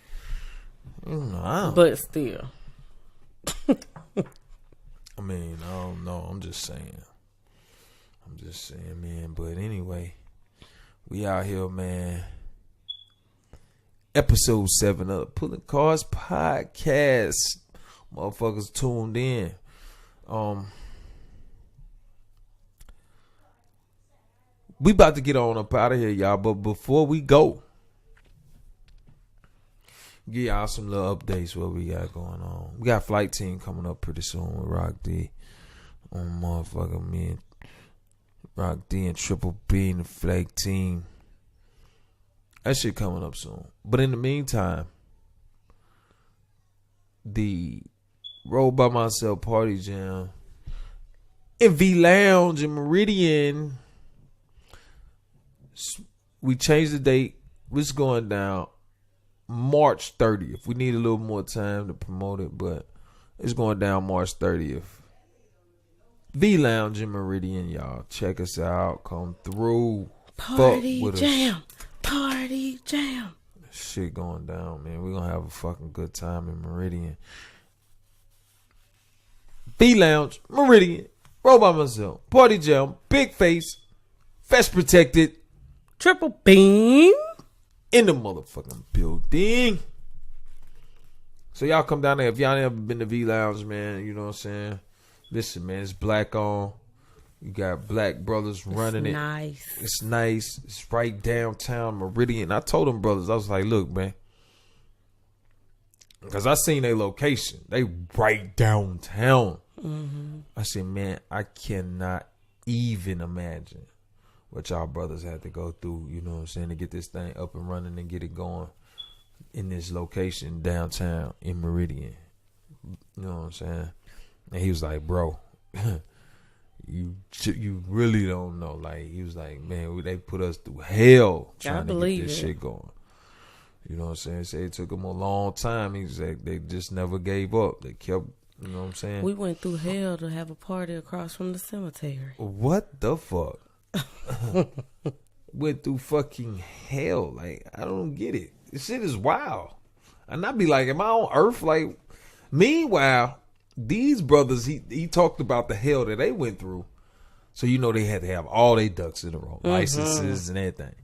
S3: I don't.
S2: But still.
S3: I mean, I don't know. I'm just saying, man. But anyway, we out here, man. Episode 7 of the Pulling Cards Podcast. Motherfuckers tuned in. We about to get on up out of here, y'all. But before we go, give y'all some little updates what we got going on. We got Flight Team coming up pretty soon with Rock D. Motherfucker, me and Rock D and Triple B and the Flight Team. That shit coming up soon. But in the meantime, the Roll By Myself Party Jam in V Lounge in Meridian. We changed the date. It's going down March 30th. We need a little more time to promote it, but it's going down March 30th. V Lounge in Meridian, y'all. Check us out. Come through.
S2: Party
S3: Fuck with
S2: jam.
S3: us.
S2: Party jam.
S3: Shit going down, man. We're going to have a fucking good time in Meridian. V Lounge, Meridian, Roll By Myself, Party Jam, Big Face, Fest Protected,
S2: Triple beam.
S3: in the motherfucking building. So y'all come down there. If y'all never been to V Lounge, man, you know what I'm saying? Listen, man, it's black on. You got black brothers running it.
S2: Nice.
S3: It's nice. It's right downtown Meridian. I told them brothers, I was like, look, man. Because I seen their location. They right downtown. Mm-hmm. I said, man, I cannot even imagine what y'all brothers had to go through, you know what I'm saying, to get this thing up and running and get it going in this location downtown in Meridian. You know what I'm saying? And he was like, bro, you really don't know. Like, he was like, man, they put us through hell trying to get this shit going. You know what I'm saying? Say it took them a long time. He said they just never gave up. They kept, you know what I'm saying?
S2: We went through hell to have a party across from the cemetery.
S3: What the fuck? Went through fucking hell. Like, I don't get it. This shit is wild. And I be like, am I on earth? Like, meanwhile, these brothers, he talked about the hell that they went through. So, you know, they had to have all their ducks in a row. Licenses and everything.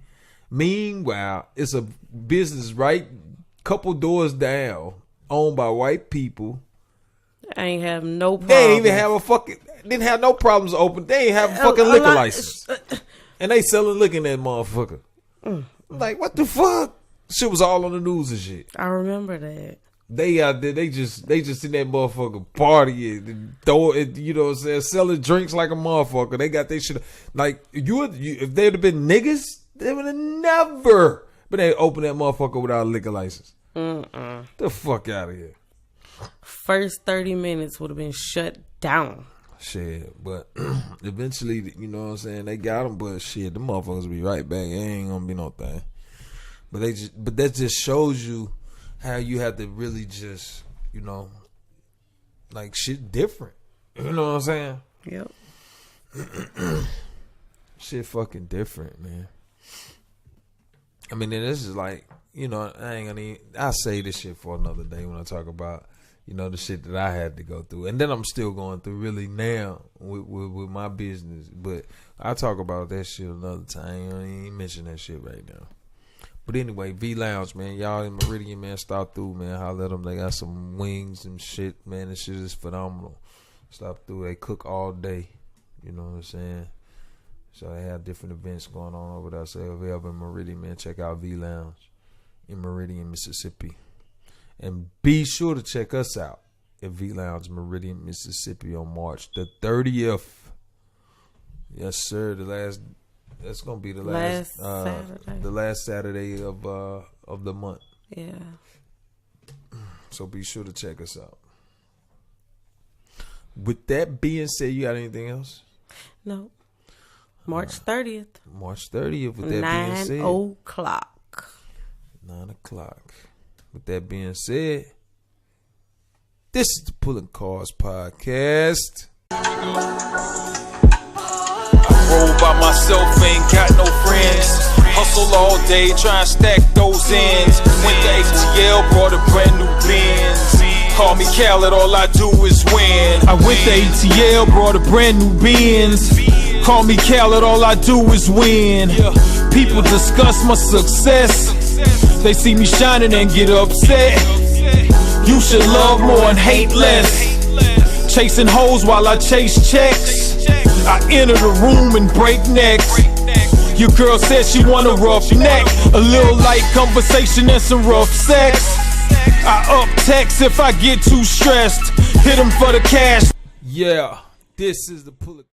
S3: Meanwhile, it's a business right couple doors down, owned by white people.
S2: I ain't have no problems.
S3: They ain't even have didn't have no problems open. They ain't have a fucking liquor license. And they selling liquor in that motherfucker. Like, what the fuck? Shit was all on the news and shit.
S2: I remember that.
S3: They out there, they just in that motherfucker partying, throw it, you know what I'm saying, selling drinks like a motherfucker. They got their shit. Like, if they'd have been niggas, they would have never been able to open that motherfucker without a liquor license. The fuck out of here.
S2: First 30 minutes would have been shut down.
S3: Shit, but eventually, you know what I'm saying, they got them, but shit, the motherfuckers will be right back. It ain't gonna be no thing. But that just shows you how you have to really just, you know, like, shit different. You know what I'm saying?
S2: Yep.
S3: Shit fucking different, man. I mean, and this is like, you know, I'll say this shit for another day when I talk about, you know, the shit that I had to go through. And then I'm still going through really now with my business. But I'll talk about that shit another time. I ain't mention that shit right now. But anyway, V Lounge, man. Y'all in Meridian, man, stop through, man. Holler at them. They got some wings and shit, man. This shit is phenomenal. Stop through. They cook all day. You know what I'm saying? So they have different events going on over there. So if you're up in Meridian, man, check out V Lounge in Meridian, Mississippi. And be sure to check us out at V Lounge, Meridian, Mississippi on March the 30th. Yes, sir. That's gonna be the last Saturday. The last Saturday of the month.
S2: Yeah.
S3: So be sure to check us out. With that being said, you got anything else?
S2: No. March 30th.
S3: March 30th. With that
S2: 9
S3: being said,
S2: o'clock.
S3: 9 o'clock. With that being said, this is the Pulling Cards Podcast.
S1: Roll by myself, ain't got no friends. Hustle all day, try and stack those ends. Went to ATL, brought a brand new Benz. Call me Khaled, all I do is win. I went to ATL, brought a brand new Benz. Call me Khaled, all I do is win. People discuss my success. They see me shining and get upset. You should love more and hate less. Chasing hoes while I chase checks. I enter the room and break necks. Your girl said she want a rough neck, a little light conversation and some rough sex. I up text if I get too stressed. Hit him for the cash.
S3: Yeah, this is the Pulling